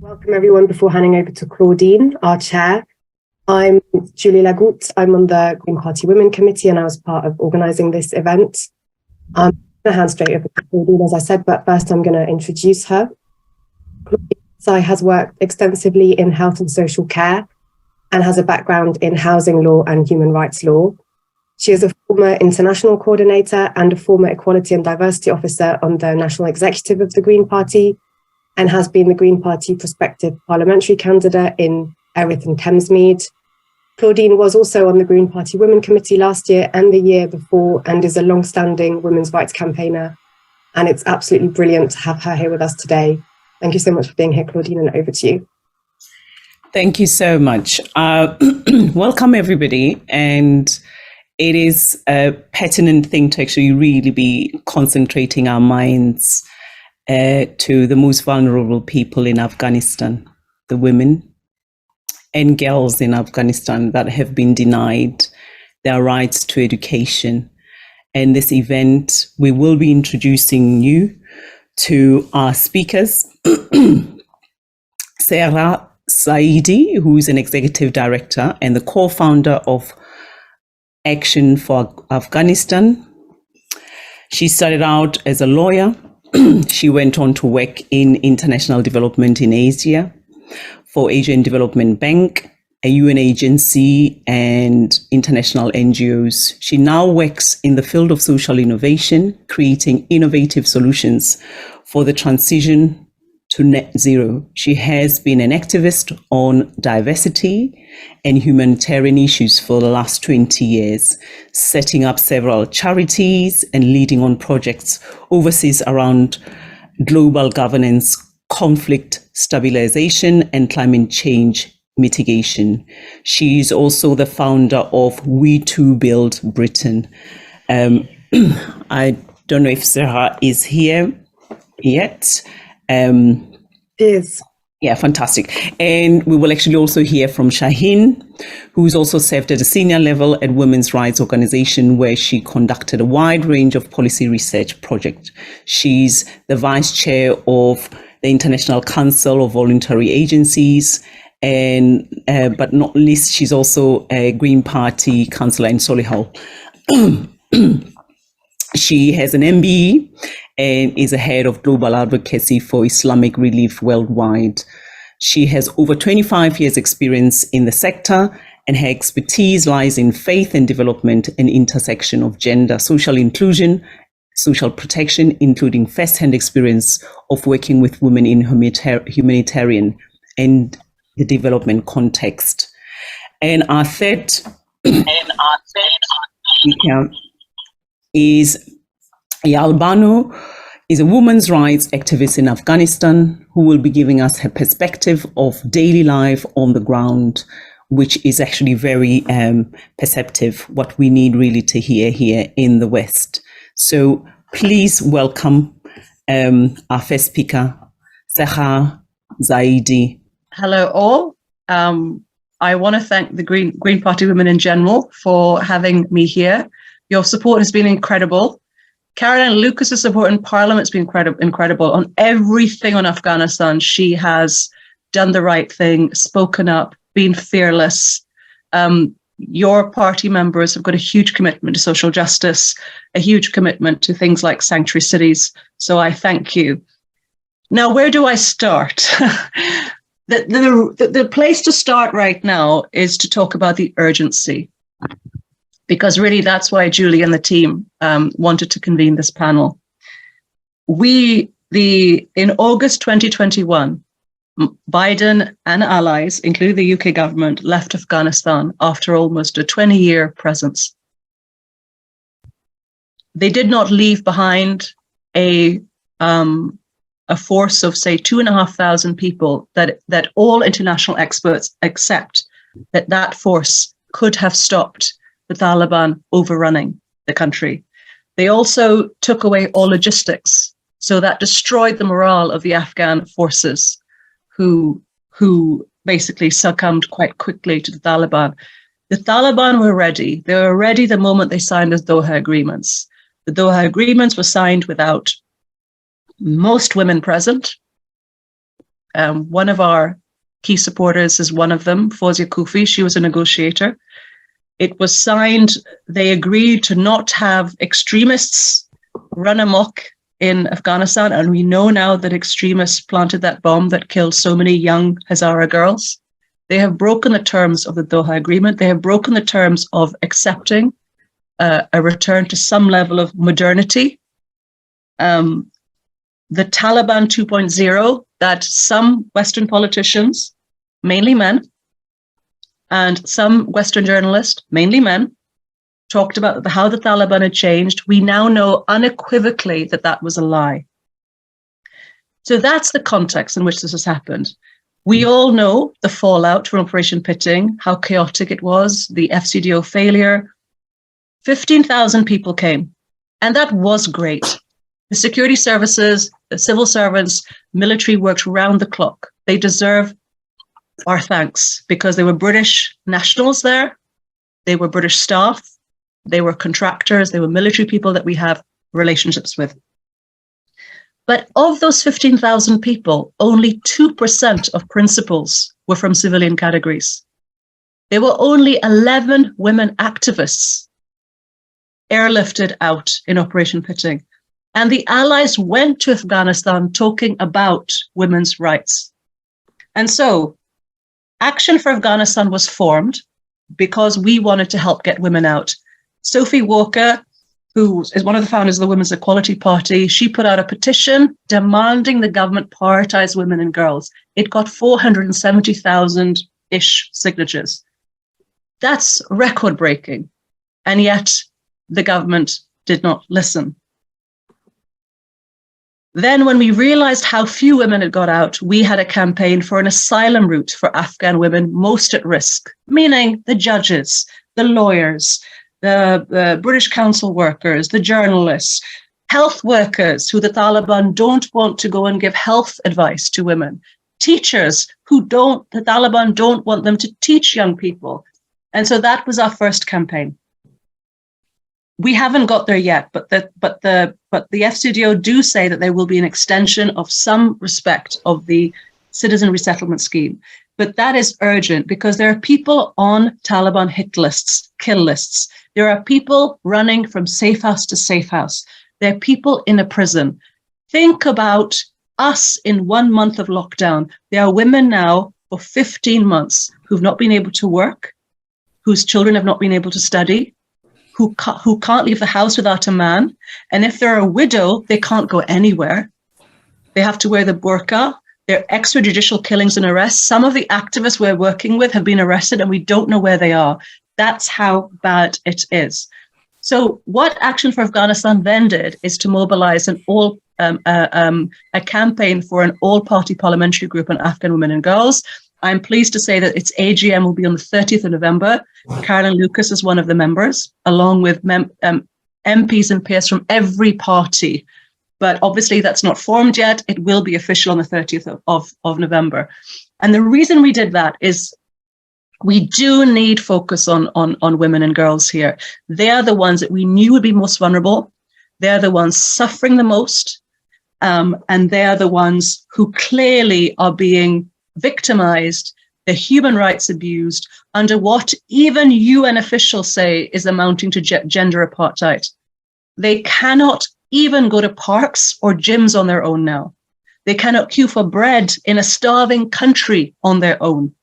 Welcome everyone. Before handing over to Claudine, our chair, I'm Julie Lagoutte. I'm on the Green Party Women Committee and I was part of organising this event. I'm going to hand straight over to Claudine, as I said, but first I'm going to introduce her. Claudine has worked extensively in health and social care and has a background in housing law and human rights law. She is a former international coordinator and a former equality and diversity officer on the national executive of the Green Party, and has been the Green Party prospective parliamentary candidate in Erith and Thamesmead. Claudine was also on the Green Party Women Committee last year and the year before, and is a long-standing women's rights campaigner. And it's absolutely brilliant to have her here with us today. Thank you so much for being here, Claudine, and over to you. Thank you so much. Welcome, everybody. And it is a pertinent thing to actually really be concentrating our minds to the most vulnerable people in Afghanistan, the women and girls in Afghanistan that have been denied their rights to education. And this event, we will be introducing you to our speakers, Sarah Saidi, who is an executive director and the co-founder of Action for Afghanistan. She started out as a lawyer. She went on to work in international development in Asia for Asian Development Bank, a UN agency, and international NGOs. She now works in the field of social innovation, creating innovative solutions for the transition to net zero. She has been an activist on diversity and humanitarian issues for the last 20 years, setting up several charities and leading on projects overseas around global governance, conflict stabilization, and climate change mitigation. She is also the founder of We Too Build Britain. I don't know if Sarah is here yet. Yes. Yeah, fantastic. And we will actually also hear from Shaheen, who's also served at a senior level at Women's Rights Organization, where she conducted a wide range of policy research projects. She's the vice chair of the International Council of Voluntary Agencies, and but not least, she's also a Green Party councillor in Solihull. She has an MBE and is a head of global advocacy for Islamic relief worldwide. She has over 25 years experience in the sector, and her expertise lies in faith and development and intersection of gender, social inclusion, social protection, including first-hand experience of working with women in humanitarian and the development context. And our third speaker is Yal Banu, is a women's rights activist in Afghanistan who will be giving us her perspective of daily life on the ground, which is actually very perceptive, what we need really to hear here in the West. So please welcome our first speaker, Sarah Zaidi. Hello all. I want to thank the Green Party Women in general for having me here. Your support has been incredible. Caroline Lucas's support in Parliament has been incredible on everything on Afghanistan. She has done the right thing, spoken up, been fearless. Your party members have got a huge commitment to social justice, a huge commitment to things like sanctuary cities. So I thank you. Now, where do I start? The place to start right now is to talk about the urgency, because really that's why Julie and the team wanted to convene this panel. In August 2021, Biden and allies, including the UK government, left Afghanistan after almost a 20-year presence. They did not leave behind a force of, say, 2,500 people that all international experts accept that force could have stopped the Taliban overrunning the country. They also took away all logistics, so that destroyed the morale of the Afghan forces, who basically succumbed quite quickly to the Taliban. The Taliban were ready. They were ready the moment they signed the Doha Agreements. The Doha Agreements were signed without most women present. One of our key supporters is one of them, Fawzia Kufi. She was a negotiator. It was signed. They agreed to not have extremists run amok in Afghanistan. And we know now that extremists planted that bomb that killed so many young Hazara girls. They have broken the terms of the Doha Agreement. They have broken the terms of accepting a return to some level of modernity. The Taliban 2.0 that some Western politicians, mainly men, and some Western journalists, mainly men, talked about how the Taliban had changed. We now know unequivocally that that was a lie. So that's the context in which this has happened. We all know the fallout from Operation Pitting, how chaotic it was, the FCDO failure. 15,000 people came, and that was great. The security services, the civil servants, military worked round the clock. They deserve our thanks because they were British nationals there. They were British staff. They were contractors. They were military people that we have relationships with. But of those 15,000 people, only 2% of principals were from civilian categories. There were only 11 women activists airlifted out in Operation Pitting. And the Allies went to Afghanistan talking about women's rights. And so Action for Afghanistan was formed because we wanted to help get women out. Sophie Walker, who is one of the founders of the Women's Equality Party, she put out a petition demanding the government prioritize women and girls. It got 470,000-ish signatures. That's record-breaking. And yet the government did not listen. Then when we realized how few women had got out, we had a campaign for an asylum route for Afghan women most at risk, meaning the judges, the lawyers, the British council workers, the journalists, health workers who the Taliban don't want to go and give health advice to women, teachers who the Taliban don't want them to teach young people. And so that was our first campaign. We haven't got there yet, but the FCDO do say that there will be an extension of some respect of the citizen resettlement scheme. But that is urgent because there are people on Taliban hit lists, kill lists. There are people running from safe house to safe house. There are people in a prison. Think about us in 1 month of lockdown. There are women now for 15 months who've not been able to work, whose children have not been able to study, who can't leave the house without a man. And if they're a widow, they can't go anywhere. They have to wear the burqa. There are extrajudicial killings and arrests. Some of the activists we're working with have been arrested and we don't know where they are. That's how bad it is. So what Action for Afghanistan then did is to mobilize a campaign for an all-party parliamentary group on Afghan women and girls. I'm pleased to say that its AGM will be on the 30th of November. Carolyn Lucas is one of the members, along with MPs and peers from every party. But obviously that's not formed yet. It will be official on the 30th of November. And the reason we did that is we do need focus on women and girls here. They are the ones that we knew would be most vulnerable. They're the ones suffering the most. And they're the ones who clearly are being victimized, their human rights abused under what even UN officials say is amounting to gender apartheid. They cannot even go to parks or gyms on their own now. They cannot queue for bread in a starving country on their own.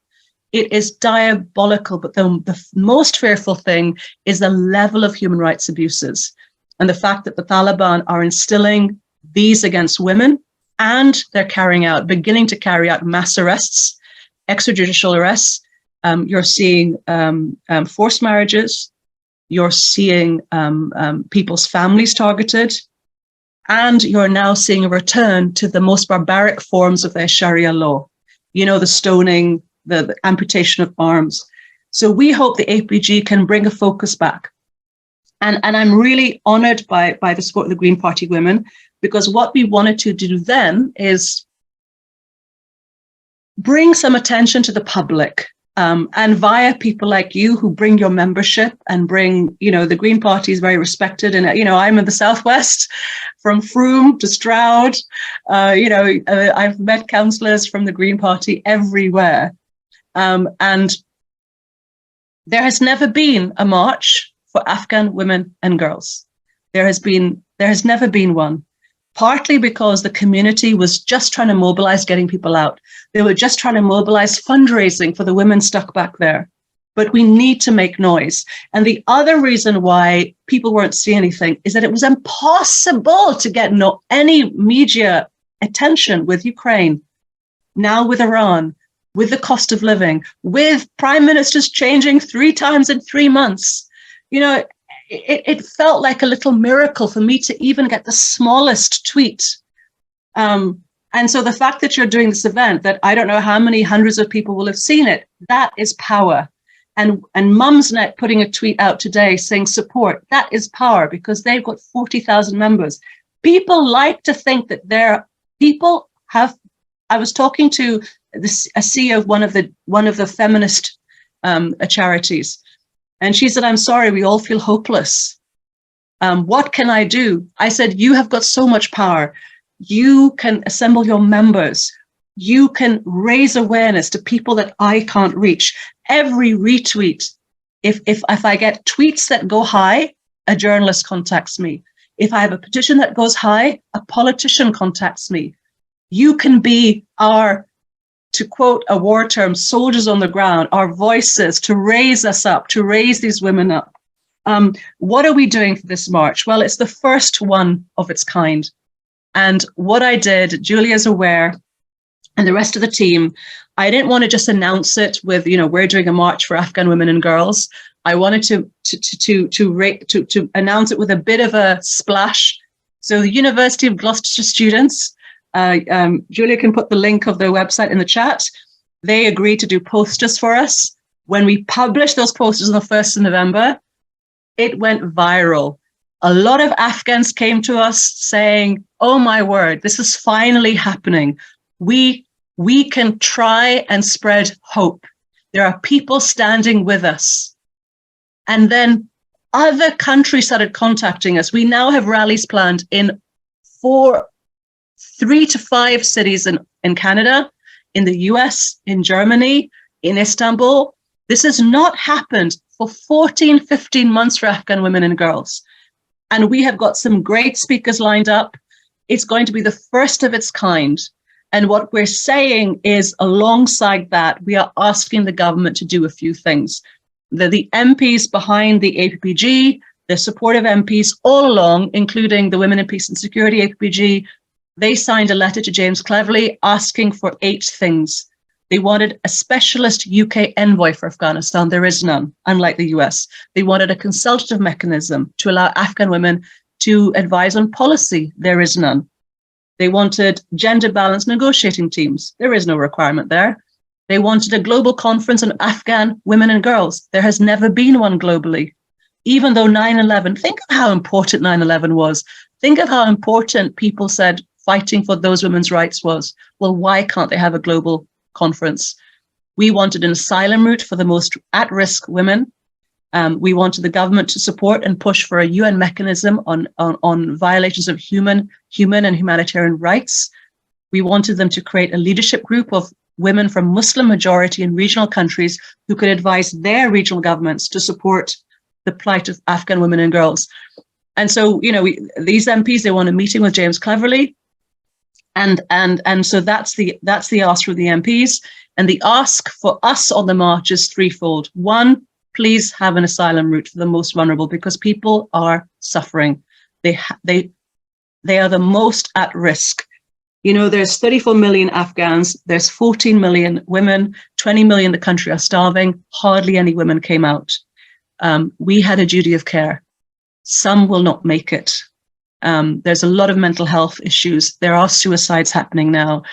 It is diabolical, but the most fearful thing is the level of human rights abuses and the fact that the Taliban are instilling these against women. And they're beginning to carry out mass arrests, extrajudicial arrests. You're seeing forced marriages. You're seeing people's families targeted. And you're now seeing a return to the most barbaric forms of their Sharia law. You know, the stoning, the amputation of arms. So we hope the APG can bring a focus back. And I'm really honored by the support of the Green Party women, because what we wanted to do then is bring some attention to the public and via people like you who bring your membership and bring, the Green Party is very respected. And, I'm in the Southwest, from Frome to Stroud. I've met councillors from the Green Party everywhere. And there has never been a march for Afghan women and girls. There has never been one. Partly because the community was just trying to mobilize getting people out. They were just trying to mobilize fundraising for the women stuck back there. But we need to make noise. And the other reason why people weren't seeing anything is that it was impossible to get any media attention with Ukraine, now with Iran, with the cost of living, with prime ministers changing 3 times in 3 months. It felt like a little miracle for me to even get the smallest tweet. And so the fact that you're doing this event, that I don't know how many hundreds of people will have seen it, that is power. And Mumsnet putting a tweet out today saying support, that is power, because they've got 40,000 members. People like to think that I was talking to a CEO of one of the feminist charities. And she said, I'm sorry, we all feel hopeless. What can I do? I said, you have got so much power. You can assemble your members. You can raise awareness to people that I can't reach. Every retweet, if I get tweets that go high, a journalist contacts me. If I have a petition that goes high, a politician contacts me. You can be our, to quote a war term, soldiers on the ground, our voices to raise us up, to raise these women up. What are we doing for this march? Well, it's the first one of its kind. And what I did, Julia's aware, and the rest of the team, I didn't want to just announce it with, we're doing a march for Afghan women and girls. I wanted to announce it with a bit of a splash. So the University of Gloucestershire students, Julia can put the link of their website in the chat. They agreed to do posters for us. When we published those posters on the 1st of November, it went viral. A lot of Afghans came to us saying, oh my word, this is finally happening. We can try and spread hope. There are people standing with us. And then other countries started contacting us. We now have rallies planned in 3 to 5 cities in Canada, in the US, in Germany, in Istanbul. This has not happened for 14, 15 months for Afghan women and girls. And we have got some great speakers lined up. It's going to be the first of its kind. And what we're saying is, alongside that, we are asking the government to do a few things. The MPs behind the APPG, the supportive MPs all along, including the Women in Peace and Security APPG, they signed a letter to James Cleverly asking for 8 things. They wanted a specialist UK envoy for Afghanistan. There is none, unlike the US. They wanted a consultative mechanism to allow Afghan women to advise on policy. There is none. They wanted gender balanced negotiating teams. There is no requirement there. They wanted a global conference on Afghan women and girls. There has never been one globally. Even though 9/11, think of how important 9/11 was. Think of how important people said fighting for those women's rights was. Well, why can't they have a global conference? We wanted an asylum route for the most at-risk women. We wanted the government to support and push for a UN mechanism on violations of human and humanitarian rights. We wanted them to create a leadership group of women from Muslim majority and regional countries who could advise their regional governments to support the plight of Afghan women and girls. And so, these MPs, they want a meeting with James Cleverly. And so that's the ask from the MPs. And the ask for us on the march is threefold. One, please have an asylum route for the most vulnerable, because people are suffering. They are the most at risk. There's 34 million Afghans, there's 14 million women, 20 million in the country are starving. Hardly any women came out. We had a duty of care. Some will not make it. There's a lot of mental health issues. There are suicides happening now.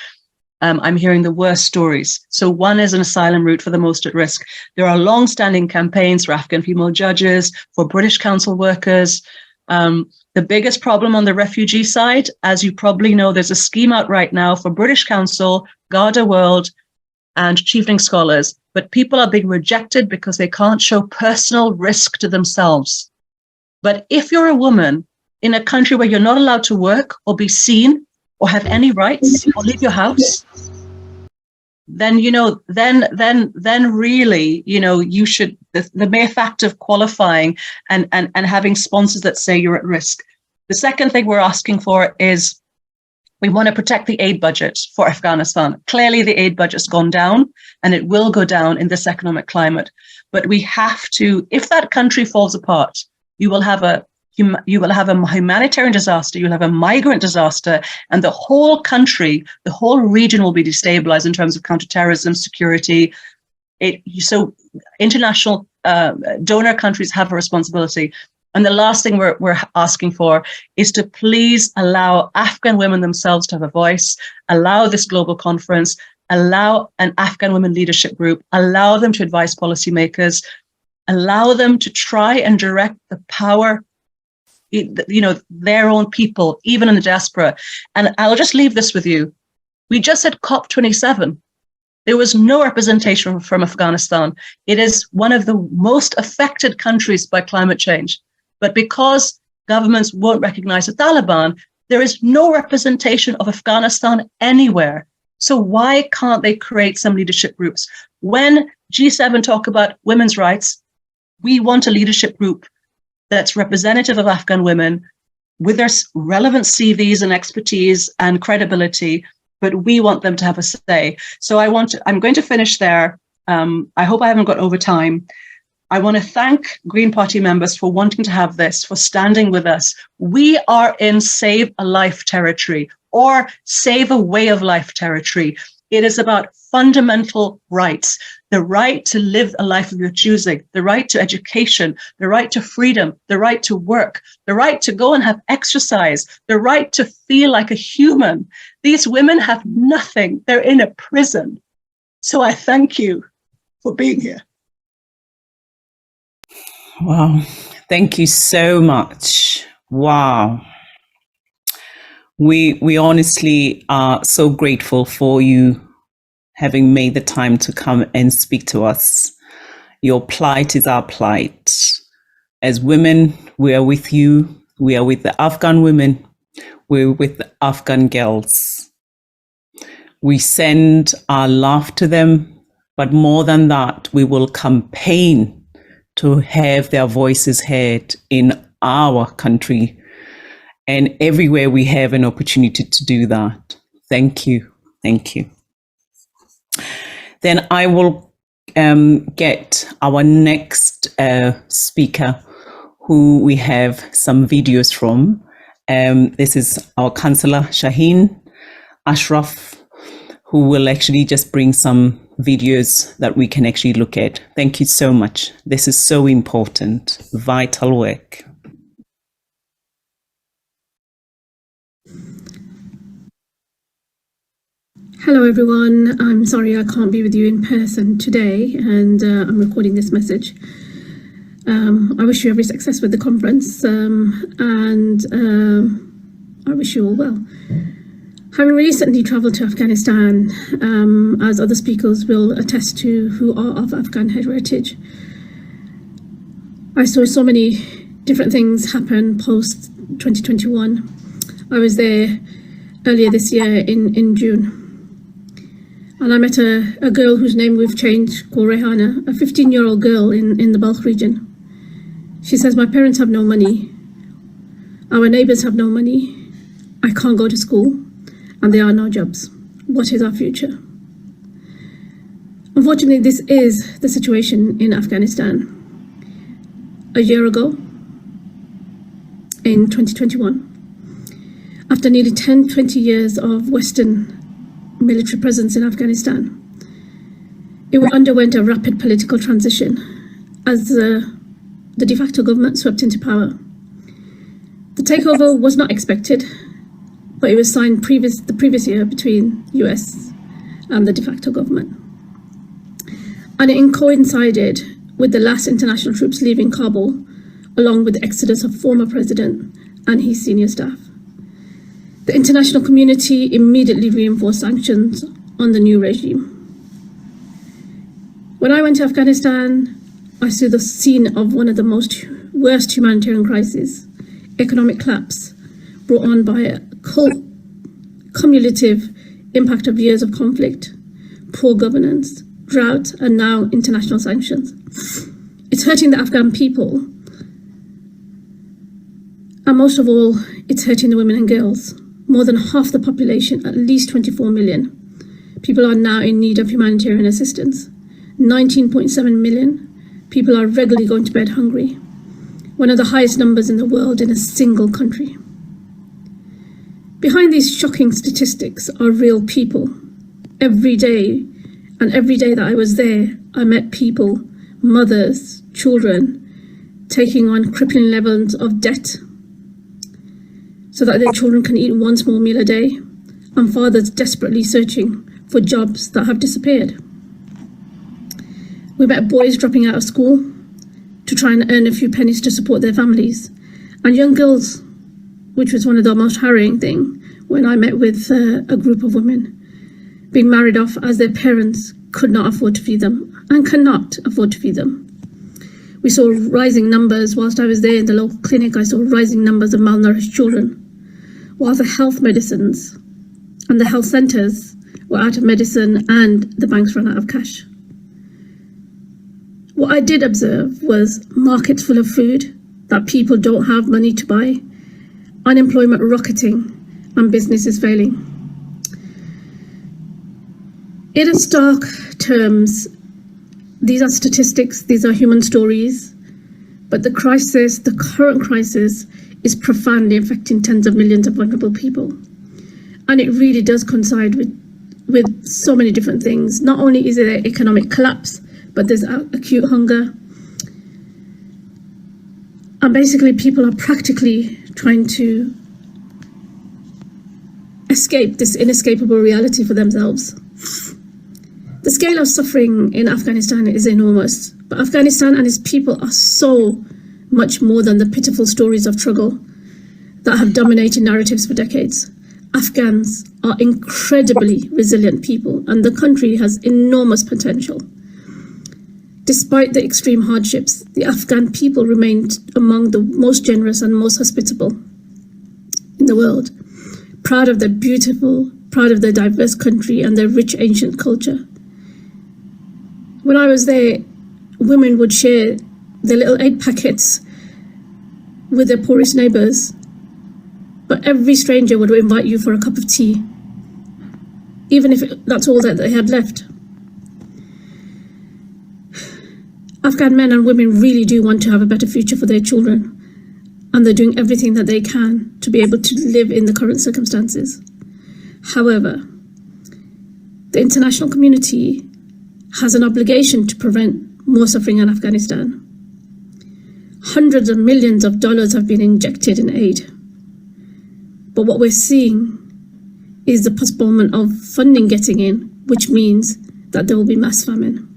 I'm hearing the worst stories. So one is an asylum route for the most at risk. There are long-standing campaigns for Afghan female judges, for British council workers. The biggest problem on the refugee side, as you probably know, there's a scheme out right now for British Council, Garda World, and chiefening scholars, but people are being rejected because they can't show personal risk to themselves. But if you're a woman in a country where you're not allowed to work or be seen or have any rights or leave your house, then, then really, you should, the mere fact of qualifying and having sponsors that say you're at risk. The second thing we're asking for is we want to protect the aid budget for Afghanistan. Clearly, the aid budget's gone down, and it will go down in this economic climate. But we have to, if that country falls apart, you will have a humanitarian disaster, you'll have a migrant disaster, and the whole country, the whole region will be destabilized in terms of counterterrorism, security. So international donor countries have a responsibility. And the last thing we're asking for is to please allow Afghan women themselves to have a voice, allow this global conference, allow an Afghan women leadership group, allow them to advise policymakers, allow them to try and direct the power, their own people, even in the diaspora. And I'll just leave this with you. We just had COP27. There was no representation from Afghanistan. It is one of the most affected countries by climate change. But because governments won't recognize the Taliban, there is no representation of Afghanistan anywhere. So why can't they create some leadership groups? When G7 talk about women's rights, we want a leadership group that's representative of Afghan women with their relevant CVs and expertise and credibility, but we want them to have a say. So I'm going to finish there. I hope I haven't got over time. I want to thank Green Party members for wanting to have this, for standing with us. We are in save a life territory or save a way of life territory. It is about fundamental rights, the right to live a life of your choosing, the right to education, the right to freedom, the right to work, the right to go and have exercise, the right to feel like a human. These women have nothing. They're in a prison. So I thank you for being here. Wow. Thank you so much. Wow. We honestly are so grateful for you having made the time to come and speak to us. Your plight is our plight. As women, we are with you. We are with the Afghan women. We're with the Afghan girls. We send our love to them, but more than that, we will campaign to have their voices heard in our country and everywhere we have an opportunity to do that. Thank you. Thank you. Then I will get our next speaker, who we have some videos from. This is our Councillor Shaheen Ashraf, who will actually just bring some videos that we can actually look at. Thank you so much. This is so important, vital work. Hello everyone, I'm sorry I can't be with you in person today, and I'm recording this message. I wish you every success with the conference, and I wish you all well. Having recently travelled to Afghanistan, as other speakers will attest to who are of Afghan heritage, I saw so many different things happen post 2021. I was there earlier this year in June. And I met a girl whose name we've changed, called Rehana, a 15-year-old girl in the Balkh region. She says, my parents have no money, our neighbours have no money, I can't go to school, and there are no jobs. What is our future? Unfortunately, this is the situation in Afghanistan. A year ago, in 2021, after nearly 10-20 years of Western military presence in Afghanistan, it underwent a rapid political transition as the de facto government swept into power. The takeover was not expected, but it was signed the previous year between US and the de facto government. And it coincided with the last international troops leaving Kabul, along with the exodus of former president and his senior staff. The international community immediately reinforced sanctions on the new regime. When I went to Afghanistan, I saw the scene of one of the worst humanitarian crises, economic collapse, brought on by a cumulative impact of years of conflict, poor governance, drought, and now international sanctions. It's hurting the Afghan people, and most of all, it's hurting the women and girls. More than half the population, at least 24 million people, are now in need of humanitarian assistance. 19.7 million people are regularly going to bed hungry, one of the highest numbers in the world in a single country. Behind these shocking statistics are real people. Every day that I was there, I met people, mothers, children, taking on crippling levels of debt so that their children can eat one small meal a day, and fathers desperately searching for jobs that have disappeared. We met boys dropping out of school to try and earn a few pennies to support their families, and young girls, which was one of the most harrowing things when I met with a group of women, being married off as their parents could not afford to feed them and cannot afford to feed them. We saw rising numbers. Whilst I was there in the local clinic, I saw rising numbers of malnourished children, while the health medicines and the health centres were out of medicine and the banks ran out of cash. What I did observe was markets full of food that people don't have money to buy, unemployment rocketing, and businesses failing. In stark terms, these are statistics, these are human stories, but the current crisis, is profoundly affecting tens of millions of vulnerable people. And it really does coincide with so many different things. Not only is there economic collapse, but there's acute hunger. And basically people are practically trying to escape this inescapable reality for themselves. The scale of suffering in Afghanistan is enormous, but Afghanistan and its people are so much more than the pitiful stories of struggle that have dominated narratives for decades. Afghans are incredibly resilient people, and the country has enormous potential. Despite the extreme hardships, the Afghan people remained among the most generous and most hospitable in the world, proud of their diverse country and their rich ancient culture. When I was there, women would share their little aid packets with their poorest neighbours, but every stranger would invite you for a cup of tea, even if that's all that they had left. Afghan men and women really do want to have a better future for their children, and they're doing everything that they can to be able to live in the current circumstances. However, the international community has an obligation to prevent more suffering in Afghanistan. Hundreds of millions of dollars have been injected in aid. But what we're seeing is the postponement of funding getting in, which means that there will be mass famine.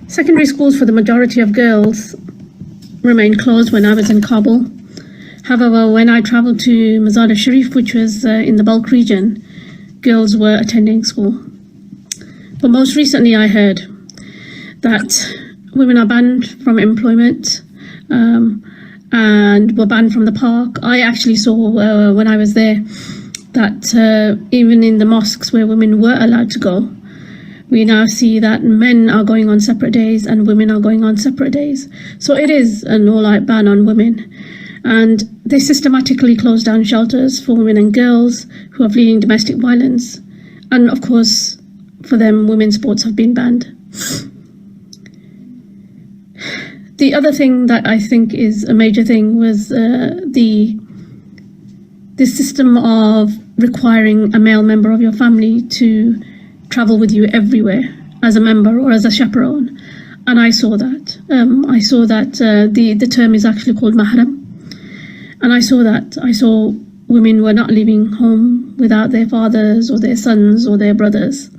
Secondary schools for the majority of girls remained closed when I was in Kabul. However, when I travelled to Mazar-e-Sharif, which was in the Balkh region, girls were attending school. But most recently I heard that women are banned from employment and were banned from the park. I actually saw when I was there that even in the mosques where women were allowed to go, we now see that men are going on separate days and women are going on separate days. So it is an all-out ban on women. And they systematically close down shelters for women and girls who are fleeing domestic violence. And of course, for them, women's sports have been banned. The other thing that I think is a major thing was the system of requiring a male member of your family to travel with you everywhere as a member or as a chaperone. And I saw that. The term is actually called mahram. And I saw women were not leaving home without their fathers or their sons or their brothers,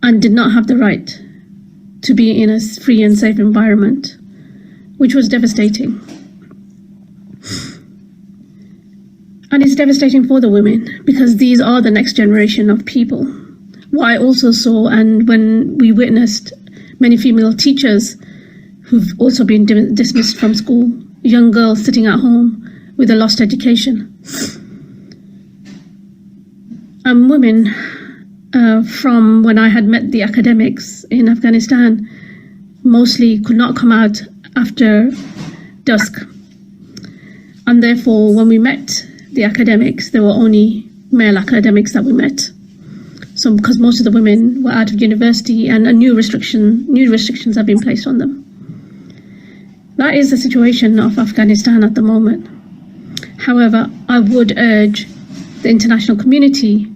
and did not have the right to be in a free and safe environment, which was devastating. And it's devastating for the women because these are the next generation of people. What I also saw, and when we witnessed many female teachers who've also been dismissed from school, young girls sitting at home with a lost education. And women, from when I had met the academics in Afghanistan, mostly could not come out after dusk. And therefore, when we met the academics, there were only male academics that we met. So because most of the women were out of university and new restrictions have been placed on them. That is the situation of Afghanistan at the moment. However, I would urge the international community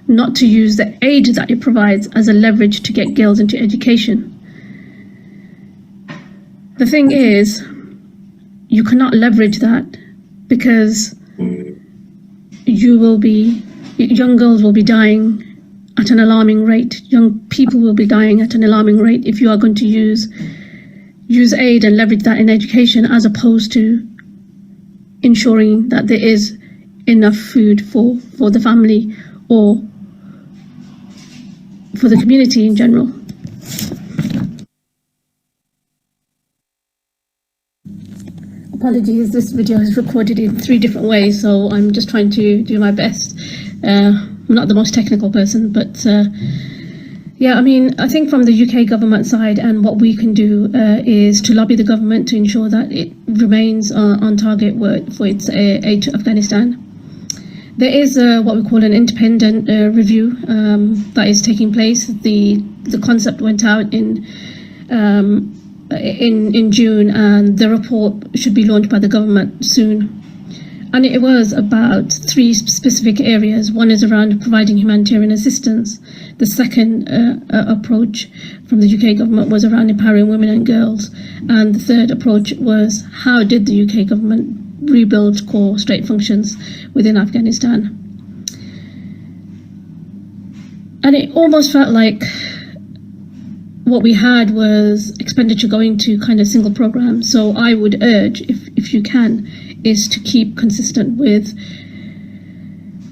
not to use the aid that it provides as a leverage to get girls into education. The thing is, you cannot leverage that because young girls will be dying at an alarming rate. Young people will be dying at an alarming rate if you are going to use aid and leverage that in education, as opposed to ensuring that there is enough food for the family or for the community in general. Apologies, this video is recorded in 3 different ways, so I'm just trying to do my best. I'm not the most technical person, but yeah, I mean, I think from the UK government side, and what we can do is to lobby the government to ensure that it remains on target for its aid to Afghanistan. There is what we call an independent review that is taking place. The concept went out in June, and the report should be launched by the government soon. And it was about 3 specific areas. One is around providing humanitarian assistance. The second approach from the UK government was around empowering women and girls. And the third approach was, how did the UK government rebuild core state functions within Afghanistan? And it almost felt like what we had was expenditure going to kind of single programs. So I would urge, if you can, is to keep consistent with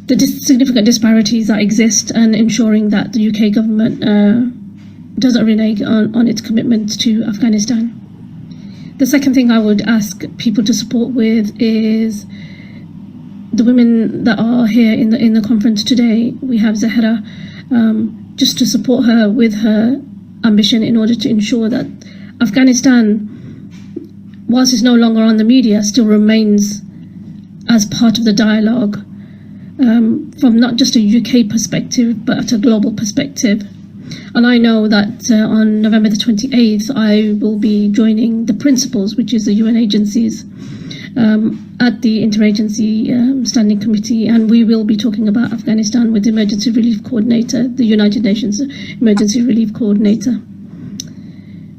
the significant disparities that exist and ensuring that the UK government doesn't renege on its commitments to Afghanistan. The second thing I would ask people to support with is the women that are here in the conference today. We have Zahra, just to support her with her ambition in order to ensure that Afghanistan, whilst it's no longer on the media, still remains as part of the dialogue from not just a UK perspective, but at a global perspective. And I know that on November the 28th, I will be joining the principals, which is the UN agencies, at the Interagency Standing Committee, and we will be talking about Afghanistan with the Emergency Relief Coordinator, the United Nations Emergency Relief Coordinator.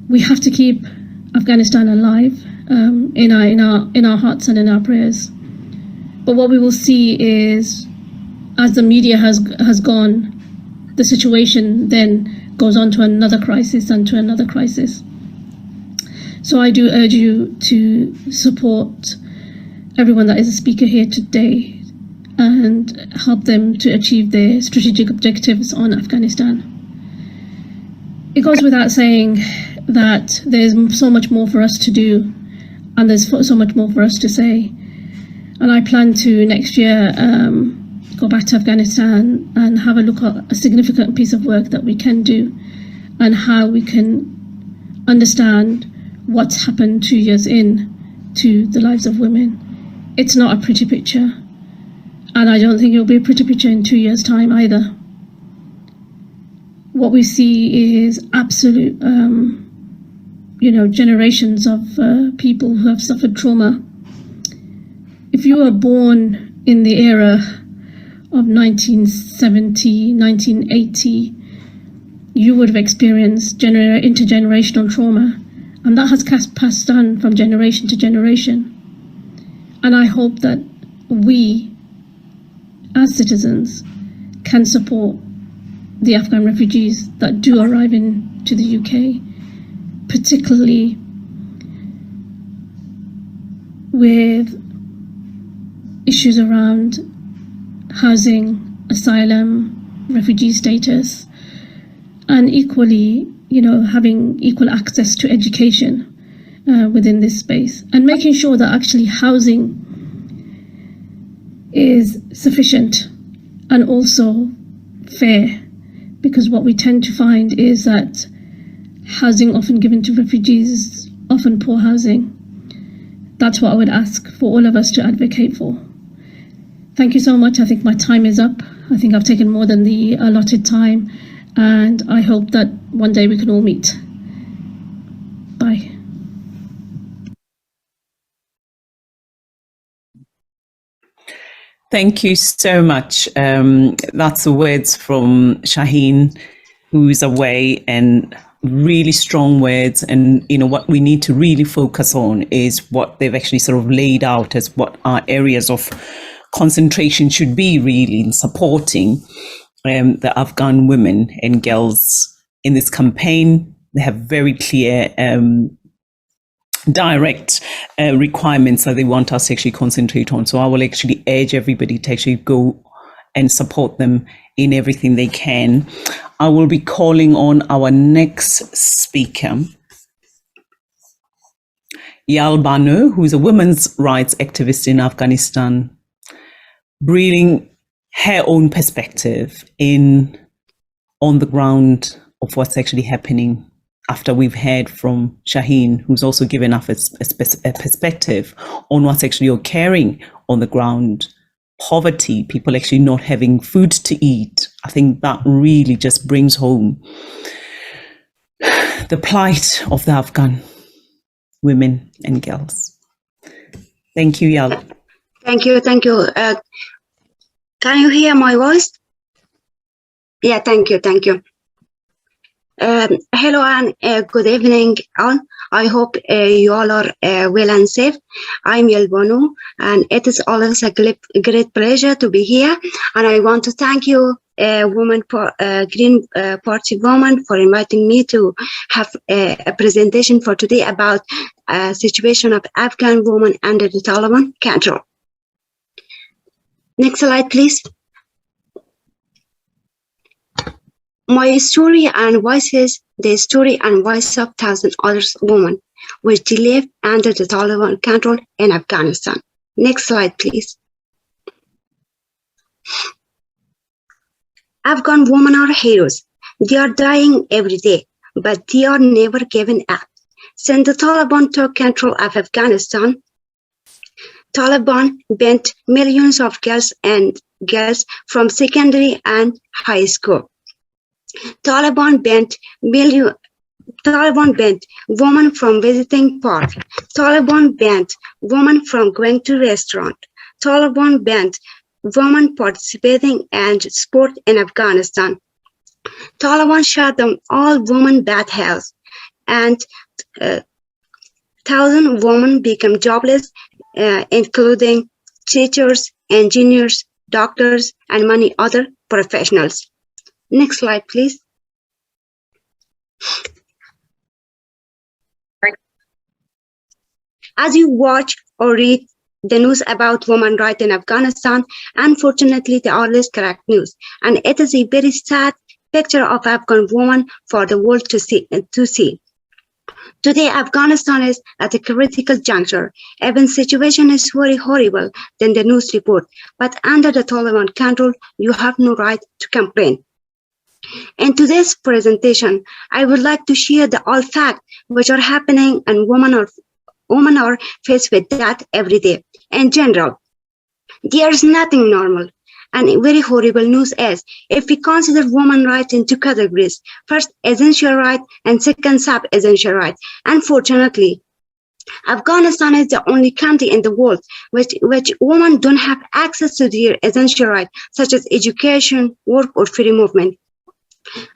We have to keep Afghanistan alive in our hearts and in our prayers. But what we will see is, as the media has gone, the situation then goes on to another crisis and to another crisis. So I do urge you to support everyone that is a speaker here today and help them to achieve their strategic objectives on Afghanistan. It goes without saying that there's so much more for us to do, and there's so much more for us to say. And I plan to next year go back to Afghanistan and have a look at a significant piece of work that we can do and how we can understand what's happened 2 years in to the lives of women. It's not a pretty picture, and I don't think it'll be a pretty picture in 2 years' time either. What we see is absolute, generations of people who have suffered trauma. If you were born in the era of 1970, 1980, you would have experienced intergenerational trauma, and that has passed on from generation to generation. And I hope that we, as citizens, can support the Afghan refugees that do arrive into the UK, particularly with issues around housing, asylum, refugee status, and equally, having equal access to education within this space, and making sure that actually housing is sufficient and also fair, because what we tend to find is that housing often given to refugees is often poor housing. That's what I would ask for all of us to advocate for. Thank you so much. I think my time is up. I think I've taken more than the allotted time, and I hope that one day we can all meet. Bye. Thank you so much. That's the words from Shaheen, who's away, and really strong words. And what we need to really focus on is what they've actually sort of laid out as what our areas of concentration should be, really, in supporting the Afghan women and girls in this campaign. They have very clear direct requirements that they want us to actually concentrate on. So I will actually urge everybody to actually go and support them in everything they can. I will be calling on our next speaker, Yal Banu, who is a women's rights activist in Afghanistan, bringing her own perspective on the ground of what's actually happening, after we've heard from Shaheen, who's also given us a perspective on what's actually occurring on the ground. Poverty, people actually not having food to eat. I think that really just brings home the plight of the Afghan women and girls. Thank you, Yal. Thank you. Can you hear my voice? Yeah, thank you. Hello and good evening all. I hope you all are well and safe. I'm Yal Banu, and it is always a great pleasure to be here. And I want to thank you, Green Party woman, for inviting me to have a presentation for today about situation of Afghan women under the Taliban control. Next slide, please. My story and voices the story and voice of thousands other women which live under the Taliban control in Afghanistan. Next slide, please. Afghan women are heroes. They are dying every day, but they are never given up. Since the Taliban took control of Afghanistan, Taliban banned millions of girls from secondary and high school. Taliban banned women from visiting park. Taliban banned women from going to restaurant. Taliban banned women participating in sport in Afghanistan. Taliban shut down all women bad health, and 1,000 women became jobless, including teachers, engineers, doctors, and many other professionals. Next slide, please. As you watch or read the news about women's rights in Afghanistan, unfortunately, they are less correct news, and it is a very sad picture of Afghan women for the world to see. Today, Afghanistan is at a critical juncture. Even situation is very horrible than the news report, but under the Taliban control, you have no right to complain. In today's presentation, I would like to share the all facts which are happening, and women are faced with that every day. In general, there is nothing normal, and very horrible news is, if we consider women's rights in two categories, first essential right and second sub-essential right. Unfortunately, Afghanistan is the only country in the world which women don't have access to their essential rights, such as education, work, or free movement.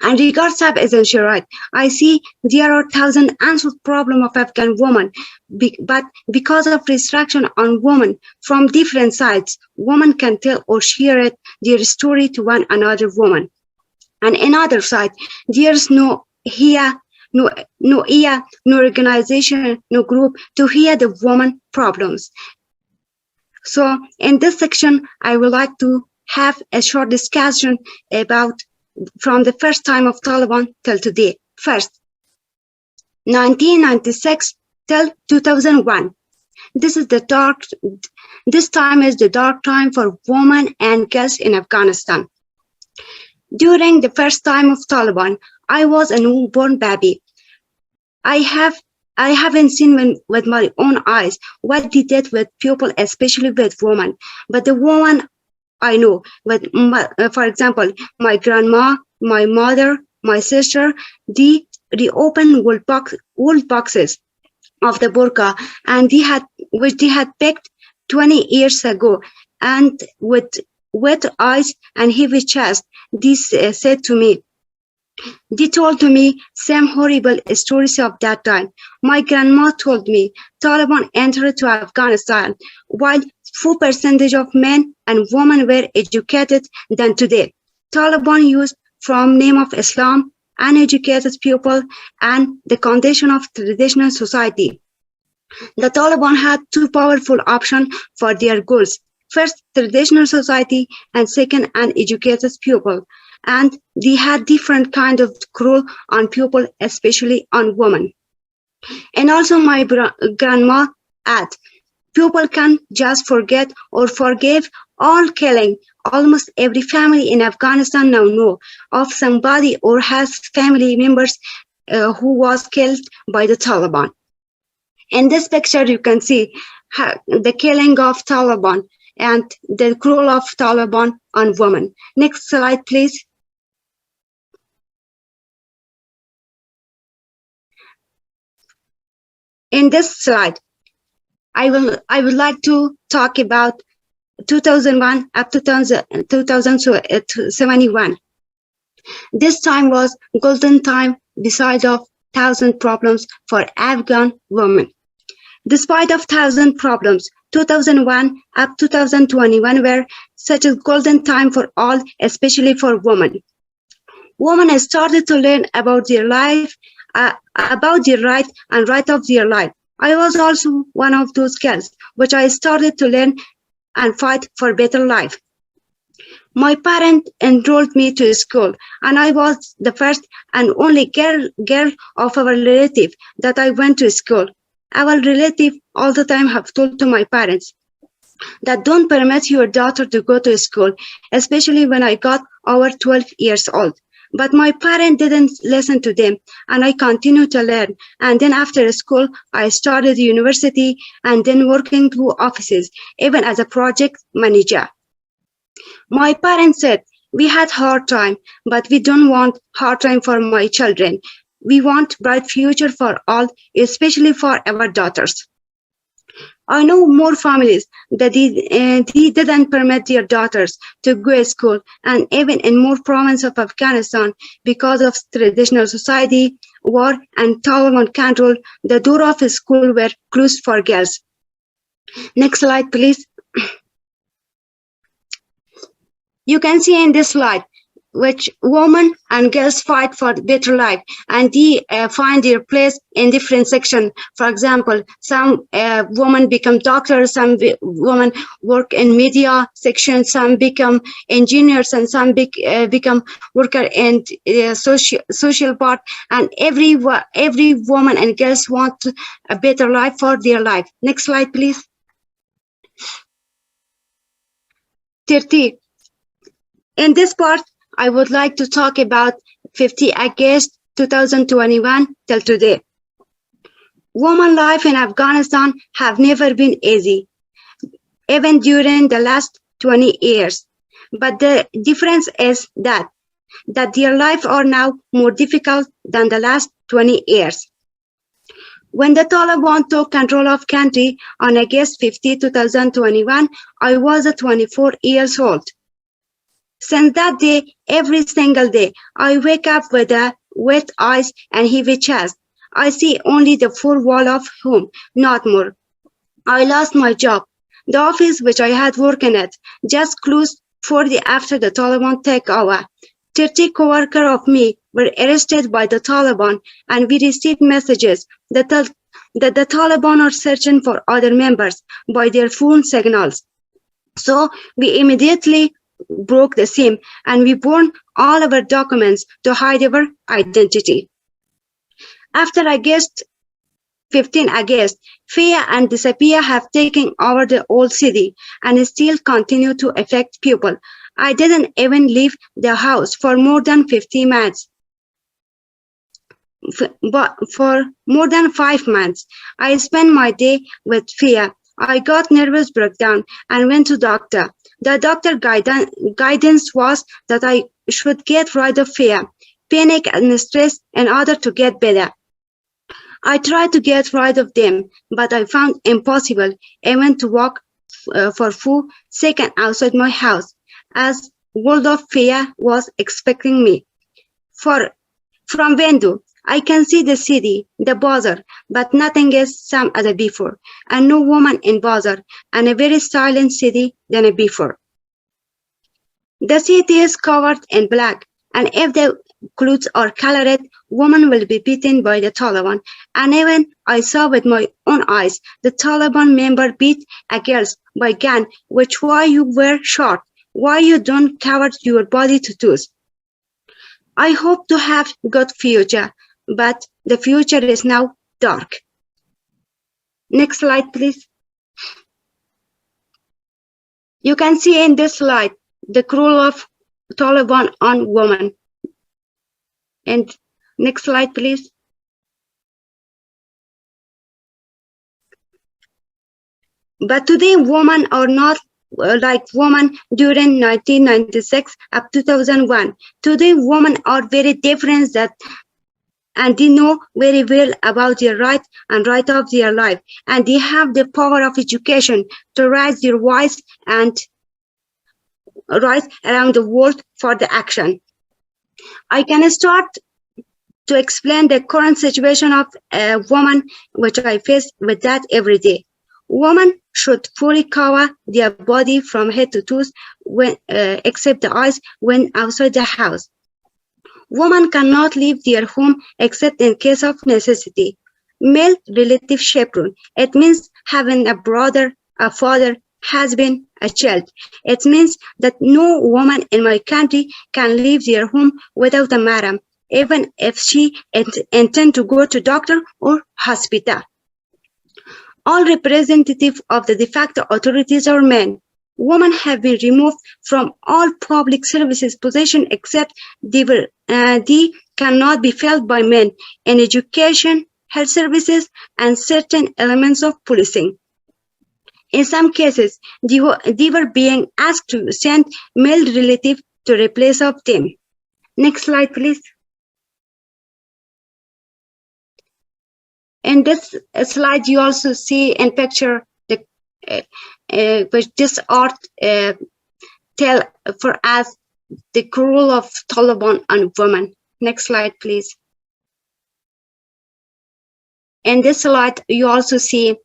And regards of essential right, I see there are 1,000 unsolved problems of Afghan women, but because of restriction on women from different sides, women can tell or share their story to one another woman. And another side, there's no organization, no group to hear the woman problems. So in this section, I would like to have a short discussion about from the first time of Taliban till today. First, 1996 till 2001. This time is the dark time for women and girls in Afghanistan. During the first time of Taliban, I was a newborn baby. I haven't seen with my own eyes what they did with people, especially with women. But the woman I know, for example, my grandma, my mother, my sister, they opened old boxes of the burqa, and which they had picked 20 years ago, and with wet eyes and heavy chest, this said to me. They told to me some horrible stories of that time. My grandma told me Taliban entered to Afghanistan while 4% of men and women were educated than today. Taliban used from name of Islam, uneducated people, and the condition of traditional society. The Taliban had two powerful options for their goals. First, traditional society, and second, uneducated people. And they had different kind of cruel on people, especially on women. And also my grandma added, people can just forget or forgive all killing. Almost every family in Afghanistan now know of somebody or has family members who was killed by the Taliban. In this picture, you can see the killing of Taliban and the cruel of Taliban on women. Next slide, please. In this slide, I would like to talk about 2001 up to 2071. This time was golden time beside of 1,000 problems for Afghan women. Despite of 1,000 problems, 2001 up to 2021 were such a golden time for all, especially for women. Women have started to learn about their life, about their right and right of their life. I was also one of those girls, which I started to learn and fight for better life. My parents enrolled me to school, and I was the first and only girl of our relative that I went to school. Our relative all the time have told to my parents that don't permit your daughter to go to school, especially when I got over 12 years old. But my parents didn't listen to them, and I continued to learn. And then after school, I started university and then working through offices, even as a project manager. My parents said, we had hard time, but we don't want hard time for my children. We want bright future for all, especially for our daughters. I know more families that they didn't permit their daughters to go to school, and even in more provinces of Afghanistan, because of traditional society, war, and Taliban control, the door of school were closed for girls. Next slide, please. You can see in this slide which women and girls fight for better life, and they find their place in different sections. For example, some women become doctors, some women work in media section, some become engineers, and some become worker in social part. And every woman and girls want a better life for their life. Next slide, please. 30. In this part, I would like to talk about 50 August 2021 till today. Women life in Afghanistan have never been easy, even during the last 20 years. But the difference is that their lives are now more difficult than the last 20 years. When the Taliban took control of country on August 50, 2021, I was 24 years old. Since that day, every single day, I wake up with wet eyes and heavy chest. I see only the four walls of home, not more. I lost my job. The office which I had working at just closed shortly after the Taliban takeover. 30 co-workers of me were arrested by the Taliban, and we received messages that the Taliban are searching for other members by their phone signals. So we immediately broke the SIM and we burned all our documents to hide our identity. After August 15 August, fear and disappear have taken over the old city and still continue to affect people. I didn't even leave the house for more than 50 months. But for more than 5 months, I spent my day with fear. I got nervous breakdown and went to doctor. The doctor guidance was that I should get rid of fear, panic and stress in order to get better. I tried to get rid of them, but I found impossible even to walk for full second outside my house, as world of fear was expecting me. From window, I can see the city, the bazaar, but nothing is same as before, and no woman in bazaar, and a very silent city than before. The city is covered in black, and if the clothes are colored, women will be beaten by the Taliban. And even I saw with my own eyes the Taliban member beat a girl by gun, which why you wear short, why you don't cover your body tattoos. I hope to have good future, but the future is now dark. Next slide, please. You can see in this slide the cruel of Taliban on women. And next slide, please. But today, women are not like women during 1996 up to 2001. Today, women are very different and they know very well about their right and right of their life. And they have the power of education to raise their voice and rise around the world for the action. I can start to explain the current situation of a woman, which I face with that every day. Women should fully cover their body from head to toes, except the eyes, when outside the house. Women cannot leave their home except in case of necessity. Male relative chaperone. It means having a brother, a father, husband, a child. It means that no woman in my country can leave their home without a mahram, even if she intend to go to doctor or hospital. All representatives of the de facto authorities are men. Women have been removed from all public services positions except they cannot be filled by men in education, health services, and certain elements of policing. In some cases, they were being asked to send male relatives to replace of them. Next slide, please. In this slide, you also see in picture which this art tell for us the cruel of Taliban on women. Next slide, please. In this slide, you also see,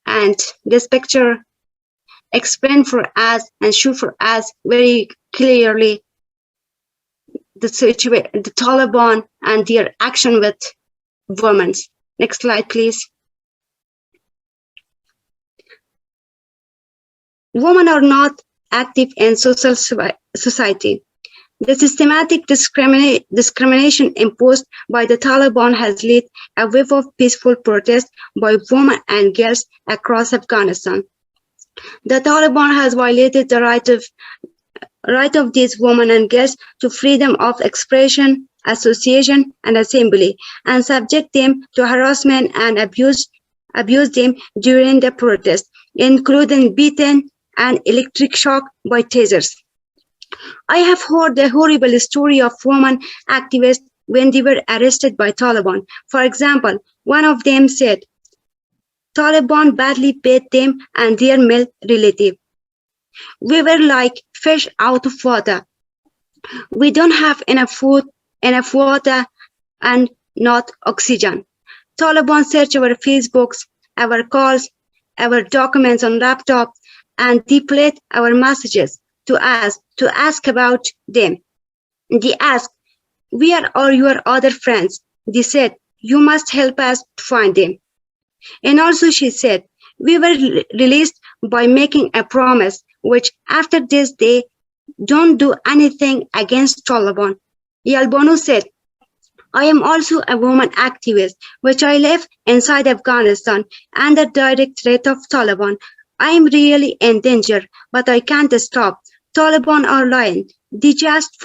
and this picture explain for us and show for us very clearly the situation, the Taliban and their action with women. Next slide, please. Women are not active in social society. The systematic discrimination imposed by the Taliban has led a wave of peaceful protest by women and girls across Afghanistan. The Taliban has violated the right of these women and girls to freedom of expression, association, and assembly, and subject them to harassment and abuse them during the protest, including beating and electric shock by tasers. I have heard the horrible story of women activists when they were arrested by Taliban. For example, one of them said, Taliban badly beat them and their male relative. We were like fish out of water. We don't have enough food, enough water, and not oxygen. Taliban searched our Facebooks, our calls, our documents on laptop, and they played our messages to us to ask about them. They asked, where are your other friends? They said, you must help us to find them. And also she said, we were released by making a promise, which after this they don't do anything against Taliban. Yalbanu said, I am also a woman activist, which I live inside Afghanistan under direct threat of Taliban. I am really in danger, but I can't stop. Taliban are lying. They just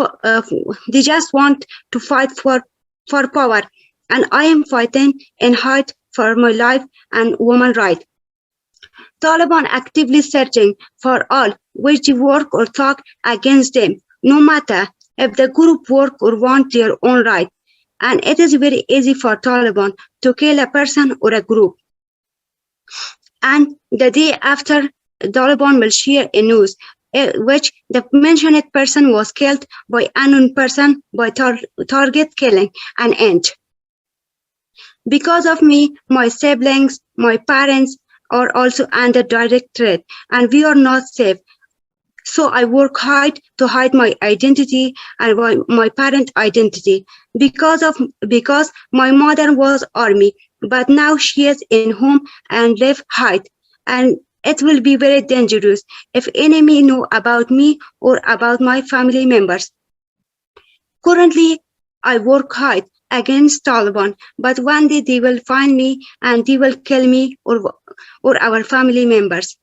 want to fight for power, and I am fighting in hard for my life and woman rights. Taliban actively searching for all which work or talk against them, no matter if the group work or want their own right. And it is very easy for Taliban to kill a person or a group. And the day after, Taliban will share a news which the mentioned person was killed by unknown person by target killing and end. Because of me, my siblings, my parents are also under direct threat, and we are not safe. So I work hard to hide my identity and my parent identity because my mother was army, but now she is in home and live hide. And it will be very dangerous if enemy know about me or about my family members. Currently, I work hard against Taliban, but one day they will find me and they will kill me or our family members.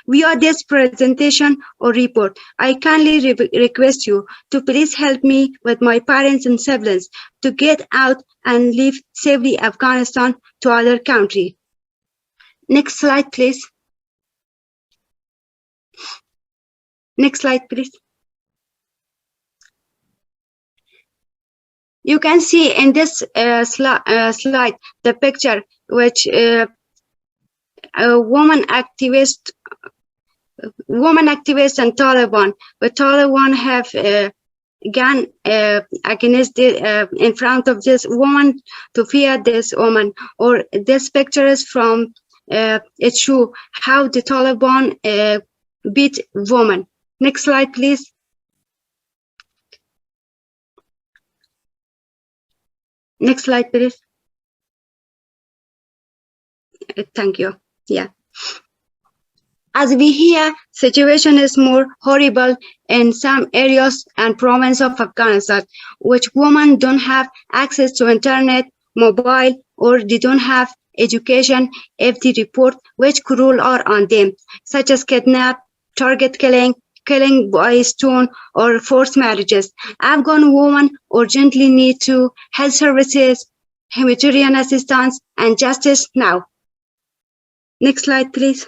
Via this presentation or report, I kindly request you to please help me with my parents and siblings to get out and leave safely Afghanistan to other country. Next slide, please. Next slide, please. You can see in this slide the picture which a woman activist and Taliban. But Taliban have a gun against in front of this woman to fear this woman. Or this picture is from it shows how the Taliban beat woman. Next slide, please. Next slide, please. Thank you. Yeah. As we hear, situation is more horrible in some areas and province of Afghanistan, which women don't have access to internet, mobile, or they don't have education if they report which cruel are on them, such as kidnap, target killing by stone, or forced marriages. Afghan women urgently need to health services, humanitarian assistance, and justice now. Next slide, please.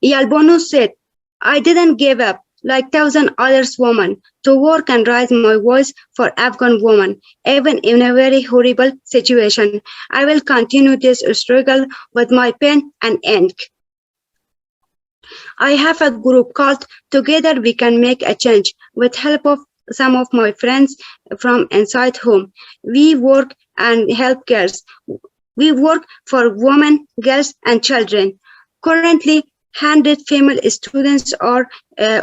Yalbonu said, I didn't give up, like thousand others women, to work and raise my voice for Afghan women, even in a very horrible situation. I will continue this struggle with my pen and ink. I have a group called Together We Can Make a Change with help of some of my friends from inside home. We work and help girls. We work for women, girls, and children. Currently, 100 female students or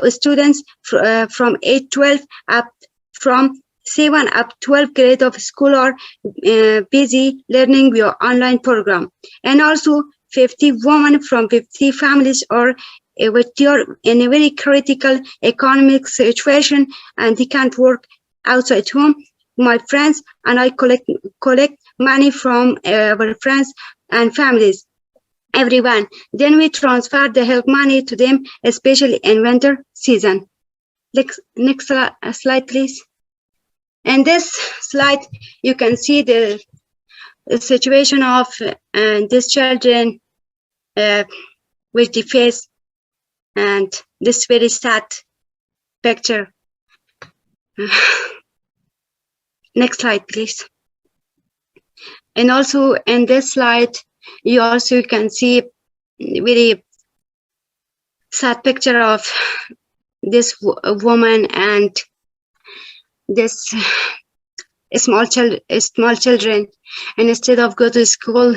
students from age 12 up from 7 up 12 grade of school are busy learning via online program. And also 50 women from 50 families are in a very critical economic situation and they can't work outside home. My friends and I collect money from our friends and families, everyone. Then we transfer the help money to them, especially in winter season. Next slide, please. In this slide, you can see the situation of these children with the face and this very sad picture. Next slide, please. And also in this slide, you also can see very sad picture of this woman and this small children, and instead of go to school,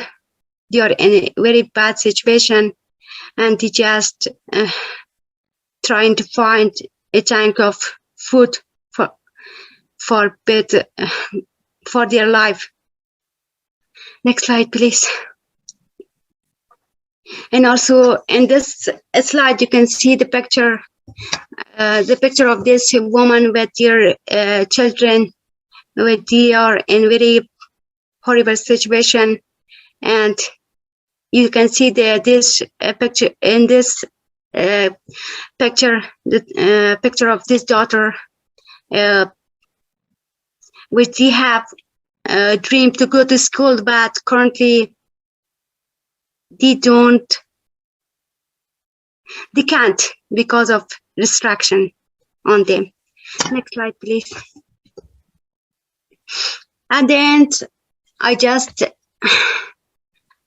they are in a very bad situation, and they just trying to find a tank of food for their life. Next slide, please. And also in this slide, you can see the picture of this woman with your children, with they are in very horrible situation, and you can see this picture in this picture, the picture of this daughter, which they have dream to go to school, but currently they can't because of restriction on them. Next slide, please. At the end, I just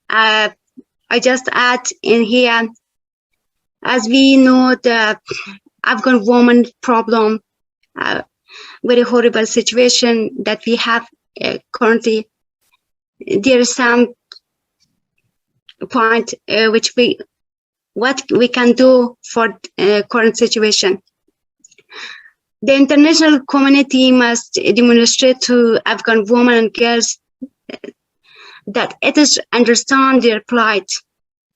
add in here, as we know, the Afghan woman problem, very horrible situation that we have currently. There is some point what we can do for current situation. The international community must demonstrate to Afghan women and girls that it is understand their plight.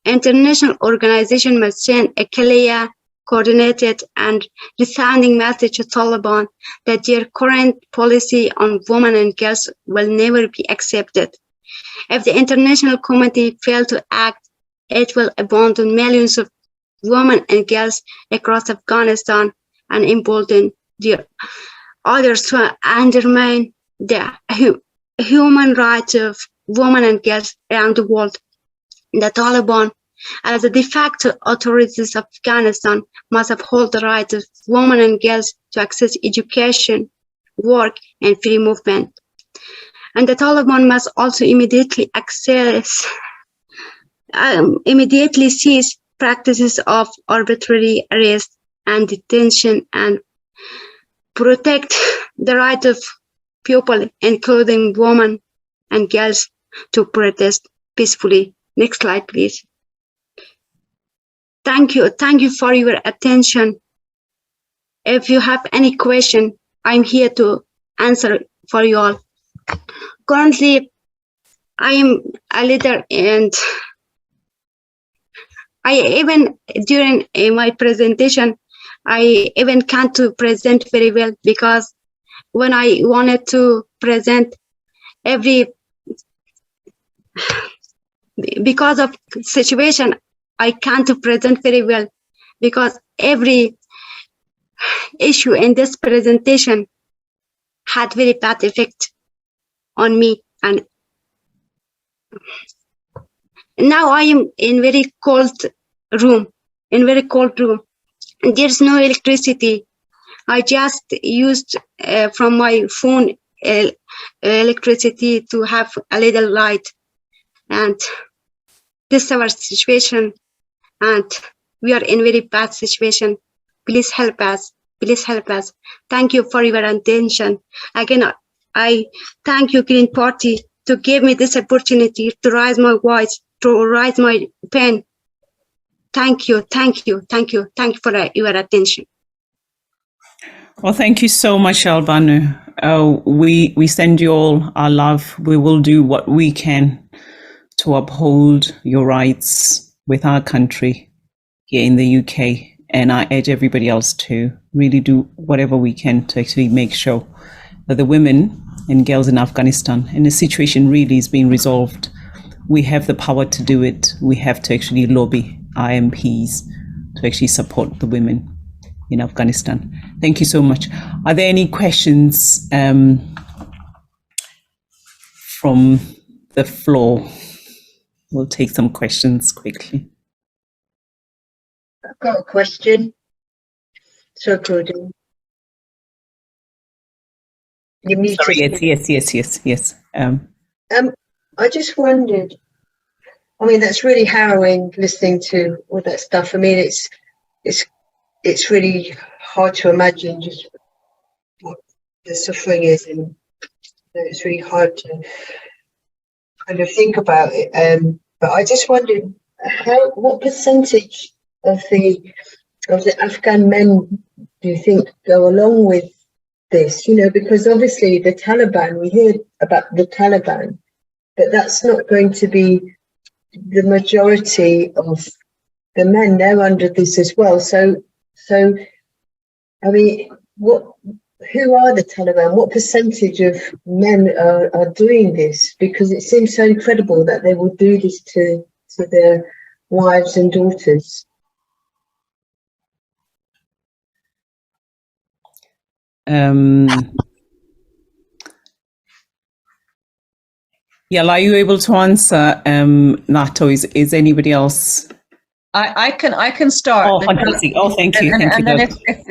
International organization must send a clear, coordinated, and resounding message to Taliban that their current policy on women and girls will never be accepted. If the international community fails to act, it will abandon millions of women and girls across Afghanistan and embolden the others to undermine the human rights of women and girls around the world. The Taliban, as the de facto authorities of Afghanistan, must uphold the rights of women and girls to access education, work, and free movement. And the Taliban must also immediately cease practices of arbitrary arrest and detention and protect the right of people, including women and girls, to protest peacefully. Next slide, please. Thank you for your attention. If you have any question, I'm here to answer for you all. Currently, I am a leader, and I even during my presentation, I even can't to present very well, because when I wanted to present because of situation, I can't to present very well, because every issue in this presentation had very bad effect on me. And now I am in very cold room, There's no electricity. I just used from my phone electricity to have a little light. And this is our situation, and we are in very bad situation. Please help us. Thank you for your attention. Again, I thank you, Green Party, to give me this opportunity to raise my voice, to raise my pen. Thank you for your attention. Well, thank you so much, Albanu. We send you all our love. We will do what we can to uphold your rights with our country here in the UK. And I urge everybody else to really do whatever we can to actually make sure that the women and girls in Afghanistan, and the situation really is being resolved. We have the power to do it. We have to actually lobby our MPs to actually support the women in Afghanistan. Thank you so much. Are there any questions from the floor? We'll take some questions quickly. I've got a question. So good. You're muted. Sorry, yes. I just wondered, I mean, that's really harrowing listening to all that stuff. I mean, it's really hard to imagine just what the suffering is, and it's really hard to kind of think about it. But I just wondered what percentage of the Afghan men do you think go along with this? You know, because obviously the Taliban, we hear about the Taliban, but that's not going to be the majority of the men, they're under this as well. So I mean, who are the Taliban? What percentage of men are doing this? Because it seems so incredible that they will do this to their wives and daughters. Yeah, are you able to answer, Nato? Is anybody else? I can start. Oh, fantastic! Oh, thank you. And then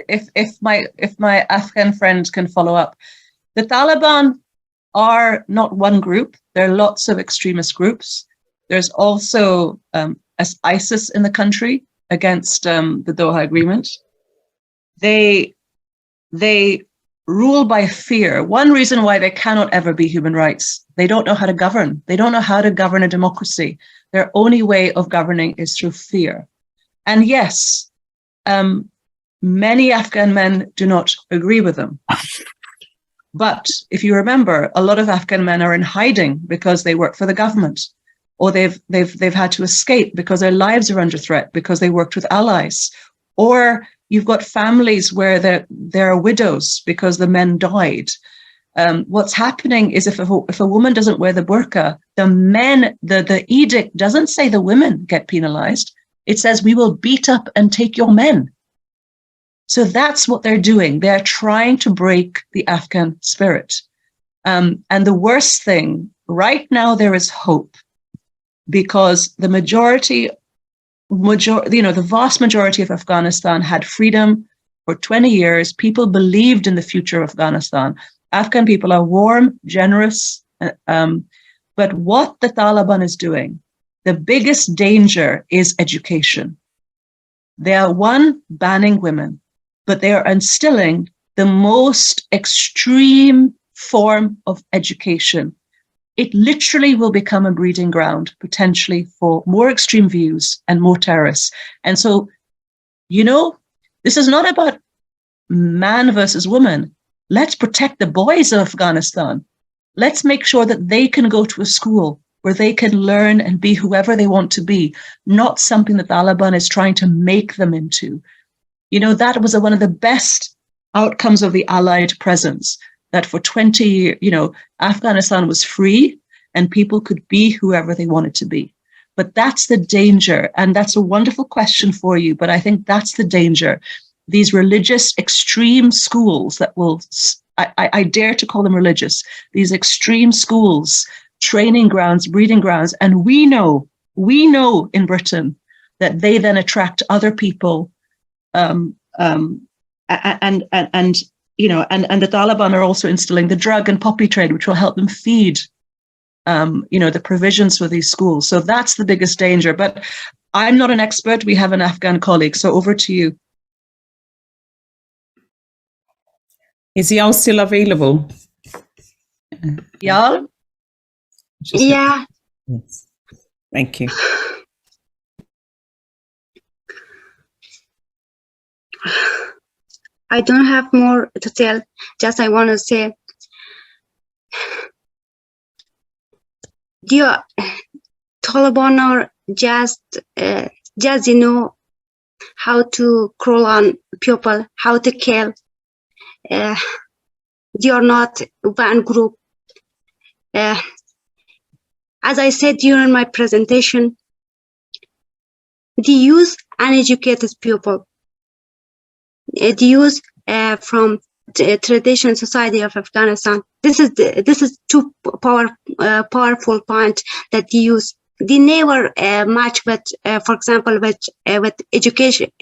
if my Afghan friends can follow up, the Taliban are not one group. There are lots of extremist groups. There's also ISIS in the country against the Doha Agreement. They rule by fear. One reason why they cannot ever be human rights, they don't know how to govern. They don't know how to govern a democracy. Their only way of governing is through fear. And yes, many Afghan men do not agree with them. But if you remember, a lot of Afghan men are in hiding because they work for the government, or they've had to escape because their lives are under threat because they worked with allies, or you've got families where there are widows because the men died. What's happening is if a woman doesn't wear the burqa, the edict doesn't say the women get penalized. It says we will beat up and take your men. So that's what they're doing. They're trying to break the Afghan spirit. And the worst thing, right now there is hope, because the vast majority of Afghanistan had freedom for 20 years. People believed in the future of Afghanistan. Afghan people are warm, generous. But what the Taliban is doing, the biggest danger is education. They are banning women, but they are instilling the most extreme form of education. It literally will become a breeding ground, potentially, for more extreme views and more terrorists. And so, this is not about man versus woman. Let's protect the boys of Afghanistan. Let's make sure that they can go to a school where they can learn and be whoever they want to be, not something the Taliban is trying to make them into. That was one of the best outcomes of the Allied presence, that for 20 years, Afghanistan was free and people could be whoever they wanted to be. But that's the danger. And that's a wonderful question for you. But I think that's the danger. These religious extreme schools that will, I dare to call them religious, these extreme schools, training grounds, breeding grounds. And we know in Britain that they then attract other people. And the Taliban are also instilling the drug and poppy trade, which will help them feed, the provisions for these schools. So that's the biggest danger. But I'm not an expert. We have an Afghan colleague. So over to you. Is Yal still available? Yal? Yeah. Yes. Thank you. I don't have more to tell. Just I want to say, the Taliban are just how to crawl on people, how to kill. They are not one group. As I said during my presentation, they use uneducated people. They use from the traditional society of Afghanistan. This is two powerful point that they use. They never match with, for example, with educated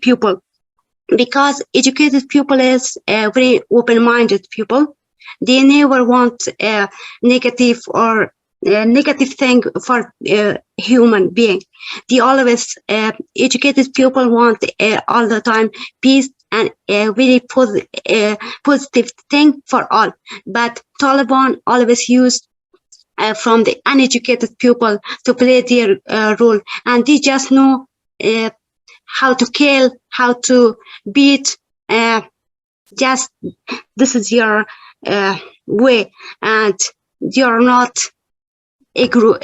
people, because educated people is very open-minded people. They never want negative or negative thing for human being. They always educated people want all the time peace and very positive thing for all. But Taliban always use from the uneducated people to play their role, and they just know how to kill, how to beat. Just this is your way, and they are not a group,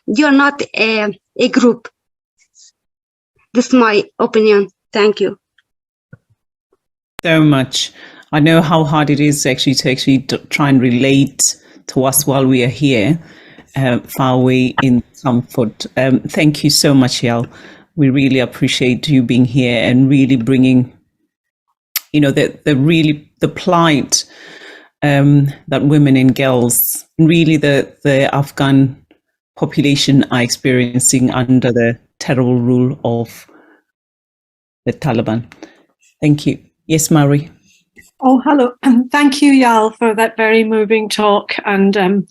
you're not a group. This is my opinion. Thank you. So much. I know how hard it is to try and relate to us while we are here, far away in comfort. Thank you so much, Yael. We really appreciate you being here and really bringing, the plight that women and girls, really the Afghan population are experiencing under the terrible rule of the Taliban. Thank you. Yes, Marie. Oh, hello. Thank you, Yael, for that very moving talk, and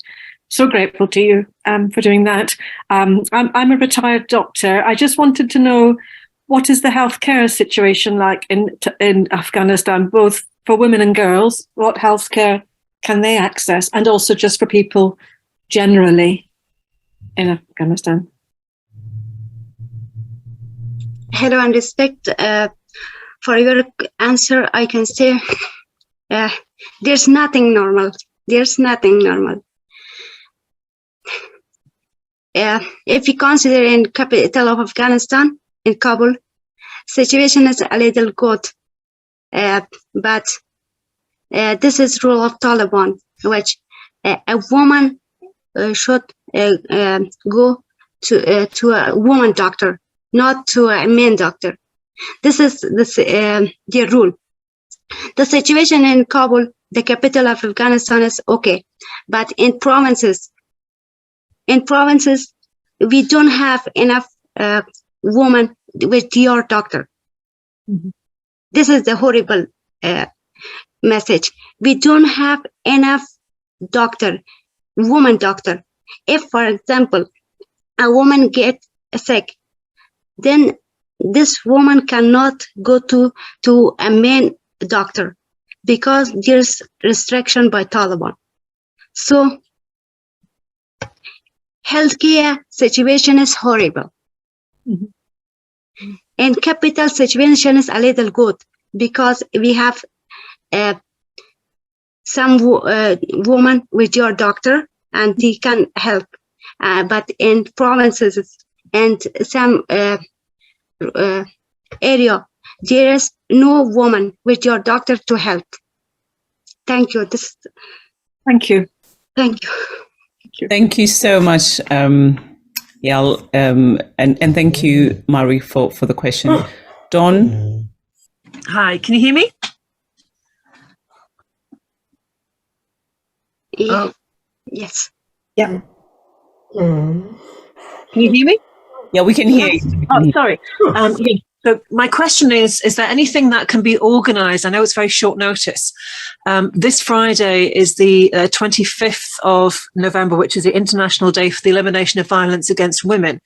so grateful to you for doing that. I'm a retired doctor. I just wanted to know, what is the healthcare situation like in Afghanistan, both for women and girls? What healthcare can they access, and also just for people generally in Afghanistan? Hello and respect. For your answer, I can say there's nothing normal. There's nothing normal. If you consider in capital of Afghanistan, in Kabul, situation is a little good, but this is rule of Taliban, which a woman should go to a woman doctor, not to a man doctor. This is their rule. The situation in Kabul, the capital of Afghanistan, is okay, but in provinces, we don't have enough women with your doctor. Mm-hmm. This is the horrible message. We don't have enough woman doctor. If, for example, a woman gets sick, then this woman cannot go to a man doctor because there's restriction by Taliban. So healthcare situation is horrible. Mm-hmm. And capital situation is a little good because we have some woman with your doctor and they can help. But in provinces and some area, there is no woman with your doctor to help. Thank you. Thank you. Thank you. Thank you so much, Yael, and thank you, Marie, for the question. Dawn? Hi, can you hear me? Yeah. Yes. Yeah. Can you hear me? Yeah, we can hear you. Oh, sorry. Yeah. So my question is there anything that can be organised? I know it's very short notice. This Friday is the 25th of November, which is the International Day for the Elimination of Violence Against Women.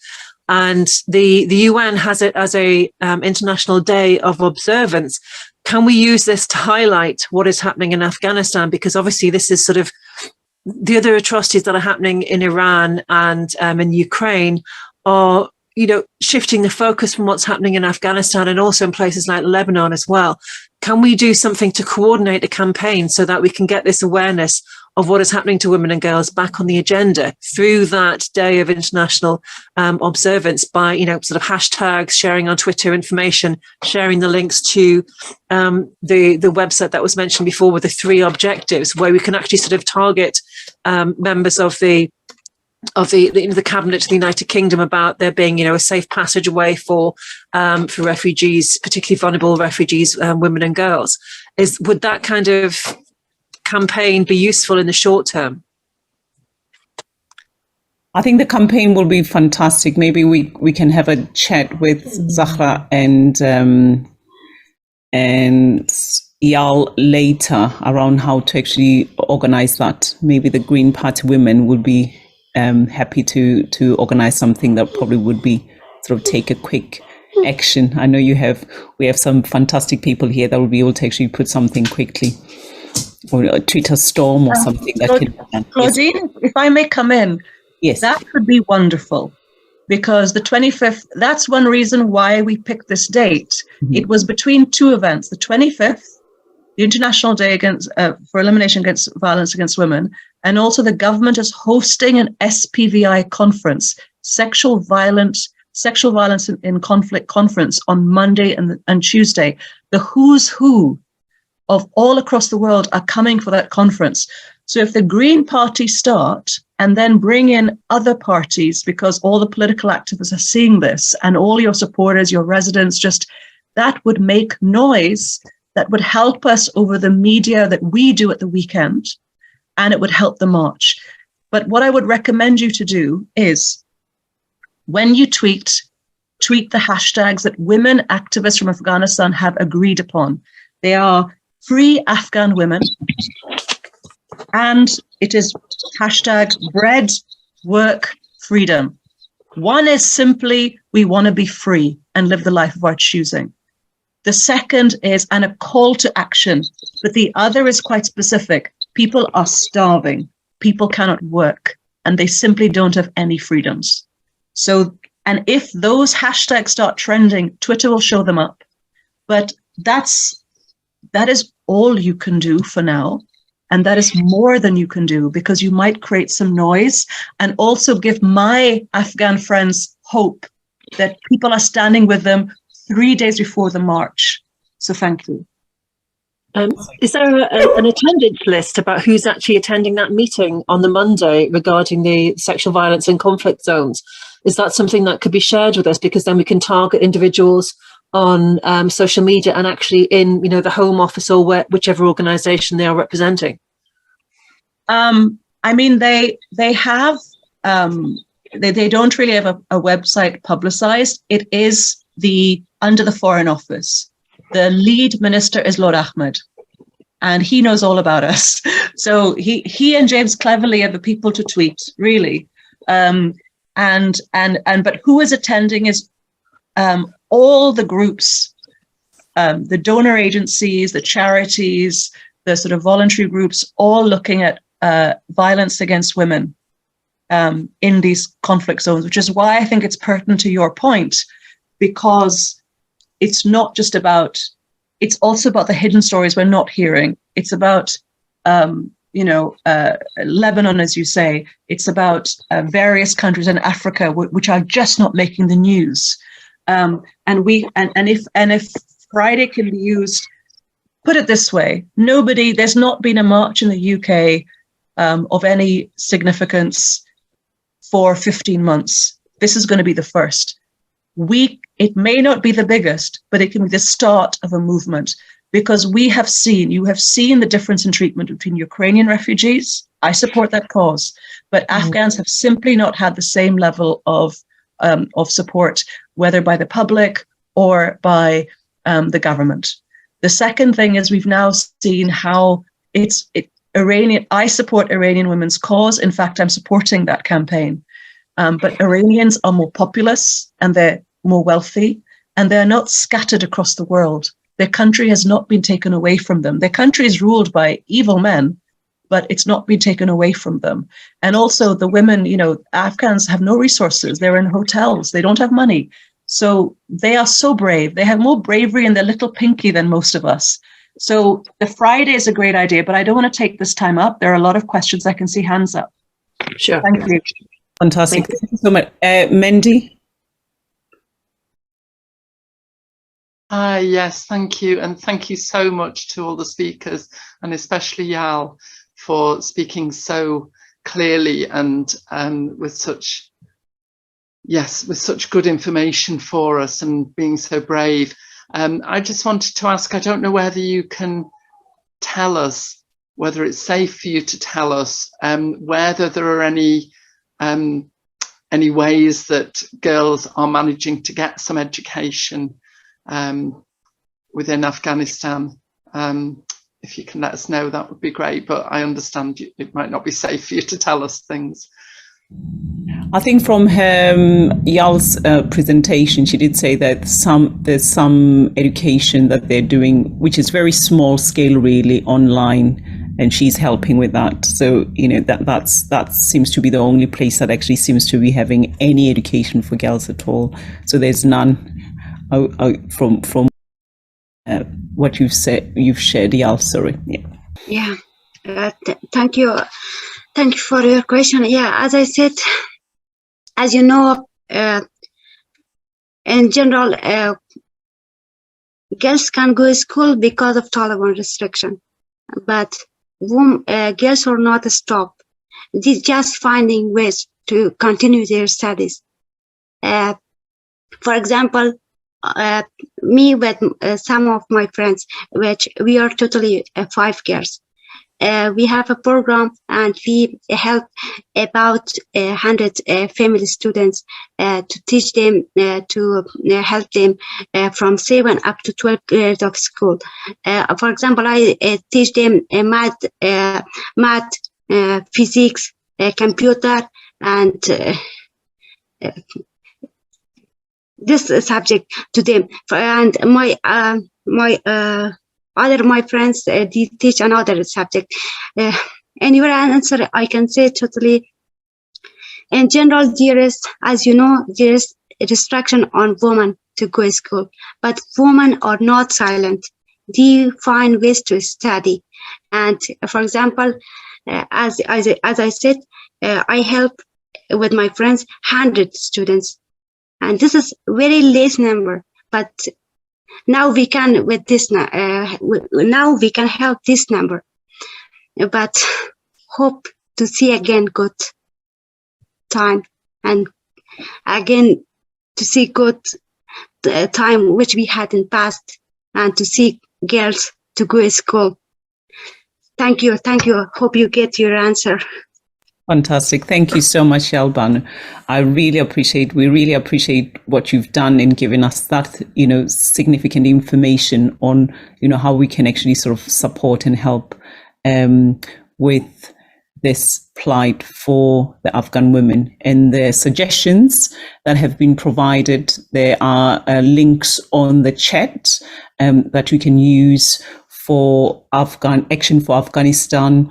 And the UN has it as a International Day of Observance. Can we use this to highlight what is happening in Afghanistan? Because obviously this is sort of the other atrocities that are happening in Iran and in Ukraine are, shifting the focus from what's happening in Afghanistan and also in places like Lebanon as well. Can we do something to coordinate a campaign so that we can get this awareness of what is happening to women and girls back on the agenda through that day of international observance by, sort of hashtags, sharing on Twitter information, sharing the links to the website that was mentioned before with the 3 objectives, where we can actually sort of target members of the cabinet to the United Kingdom about there being, a safe passageway for refugees, particularly vulnerable refugees, women and girls. Would that kind of campaign be useful in the short term? I think the campaign will be fantastic. Maybe we can have a chat with Zahra and Yael later around how to actually organize that. Maybe the Green Party women would be happy to organize something that probably would be sort of take a quick action. I know we have some fantastic people here that will be able to actually put something quickly, or a Twitter storm or something that can be done. Claudine, yes. If I may come in, yes, that could be wonderful, because the 25th, that's one reason why we picked this date. Mm-hmm. It was between 2 events, the 25th, the International Day for Elimination Against Violence Against Women, And also the government is hosting an SPVI conference, sexual violence in conflict conference on Monday and Tuesday. The who's who of all across the world are coming for that conference. So if the Green Party start and then bring in other parties, because all the political activists are seeing this, and all your supporters, your residents, that would make noise, that would help us over the media that we do at the weekend, and it would help the march. But what I would recommend you to do is, when you tweet the hashtags that women activists from Afghanistan have agreed upon. They are Free Afghan Women, and it is hashtag bread, work, freedom. One is simply, we want to be free and live the life of our choosing. The second is, and a call to action, but the other is quite specific. People are starving, people cannot work, and they simply don't have any freedoms. So, and if those hashtags start trending, Twitter will show them up. But that is all you can do for now. And that is more than you can do, because you might create some noise and also give my Afghan friends hope that people are standing with them 3 days before the march. So thank you. Is there an attendance list about who's actually attending that meeting on the Monday regarding the sexual violence in conflict zones? Is that something that could be shared with us? Because then we can target individuals on social media and actually in, the Home Office or whichever organisation they are representing. I mean, they have, they don't really have a website publicised. It is under the Foreign Office. The lead minister is Lord Ahmed, and he knows all about us. So he and James Cleverly are the people to tweet, really. But who is attending is all the groups, the donor agencies, the charities, the sort of voluntary groups, all looking at violence against women in these conflict zones, which is why I think it's pertinent to your point, because it's not just about, it's also about the hidden stories we're not hearing. It's about, Lebanon, as you say. It's about various countries in Africa which are just not making the news. If Friday can be used, put it this way: there's not been a march in the UK of any significance for 15 months. This is going to be the first. It may not be the biggest, but it can be the start of a movement, because you have seen the difference in treatment between Ukrainian refugees. I support that cause, but Afghans have simply not had the same level of support, whether by the public or by the government. The second thing is, we've now seen how I support Iranian women's cause. In fact, I'm supporting that campaign. But Iranians are more populous and they're more wealthy, and they're not scattered across the world. Their country has not been taken away from them. Their country is ruled by evil men, but it's not been taken away from them. And also the women, Afghans have no resources. They're in hotels. They don't have money. So they are so brave. They have more bravery in their little pinky than most of us. So the Friday is a great idea, but I don't want to take this time up. There are a lot of questions. I can see hands up. Sure. Thank you. Fantastic. Thank you so much. Mendy? Yes, thank you. And thank you so much to all the speakers, and especially Yal, for speaking so clearly and with such good information for us, and being so brave. I just wanted to ask, I don't know whether you can tell us, whether it's safe for you to tell us, whether there are any ways that girls are managing to get some education within Afghanistan. If you can let us know, that would be great, but I understand it might not be safe for you to tell us things. I think from Yal's presentation, she did say that there's some education that they're doing, which is very small scale, really, online, and she's helping with that. So that seems to be the only place that actually seems to be having any education for girls at all. So there's none from what you've shared, Yal. Sorry. Yeah. Thank you. Thank you for your question. Yeah, as I said, as you know, in general, girls can go to school because of Taliban restriction, but girls are not stopped. They're just finding ways to continue their studies. For example, me with some of my friends, which we are totally 5 girls. We have a program and we help about 100 family students to teach them, to help them from 7 up to 12 grades of school. For example, I teach them math, physics, computer, and this subject to them. And my friends they teach another subject. And your answer, I can say totally. In general, as you know, there is a restriction on women to go to school, but women are not silent. They find ways to study. And for example, as I said, I help with my friends 100 students, and this is very less number, but now we can with this now we can help this number, but hope to see again good time, and again to see good time which we had in past, and to see girls to go to school. Thank you. Hope you get your answer. Fantastic. Thank you so much, Yalban. We really appreciate what you've done in giving us that, significant information on, how we can actually sort of support and help with this plight for the Afghan women. And the suggestions that have been provided, there are links on the chat that you can use for Action for Afghanistan,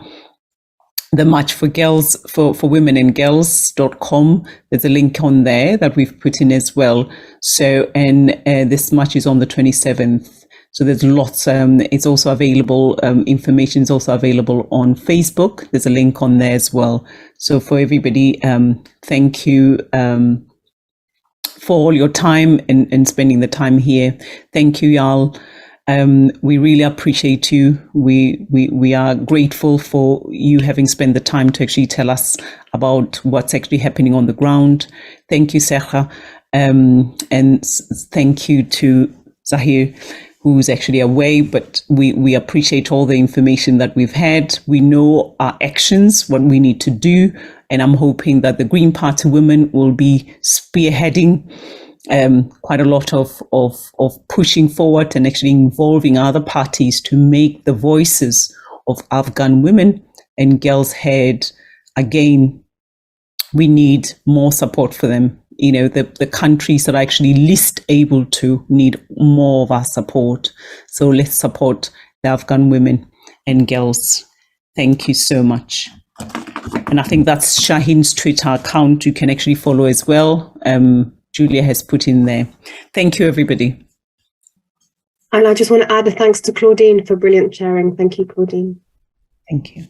the March for Girls, for Women and Girls.com. There's a link on there that we've put in as well. So, and this march is on the 27th. So there's lots, it's also available, information is also available on Facebook. There's a link on there as well. So for everybody, thank you for all your time and spending the time here. Thank you, Yal. We really appreciate you. We are grateful for you having spent the time to actually tell us about what's actually happening on the ground. Thank you, Serha. And thank you to Zahir, who's actually away, but we appreciate all the information that we've had. We know our actions, what we need to do, and I'm hoping that the Green Party women will be spearheading quite a lot of pushing forward and actually involving other parties to make the voices of Afghan women and girls heard. Again, we need more support for them. The countries that are actually least able to need more of our support. So let's support the Afghan women and girls. Thank you so much. And I think that's Shaheen's Twitter account. You can actually follow as well. Julia has put in there. Thank you, everybody. And I just want to add a thanks to Claudine for brilliant sharing. Thank you, Claudine. Thank you.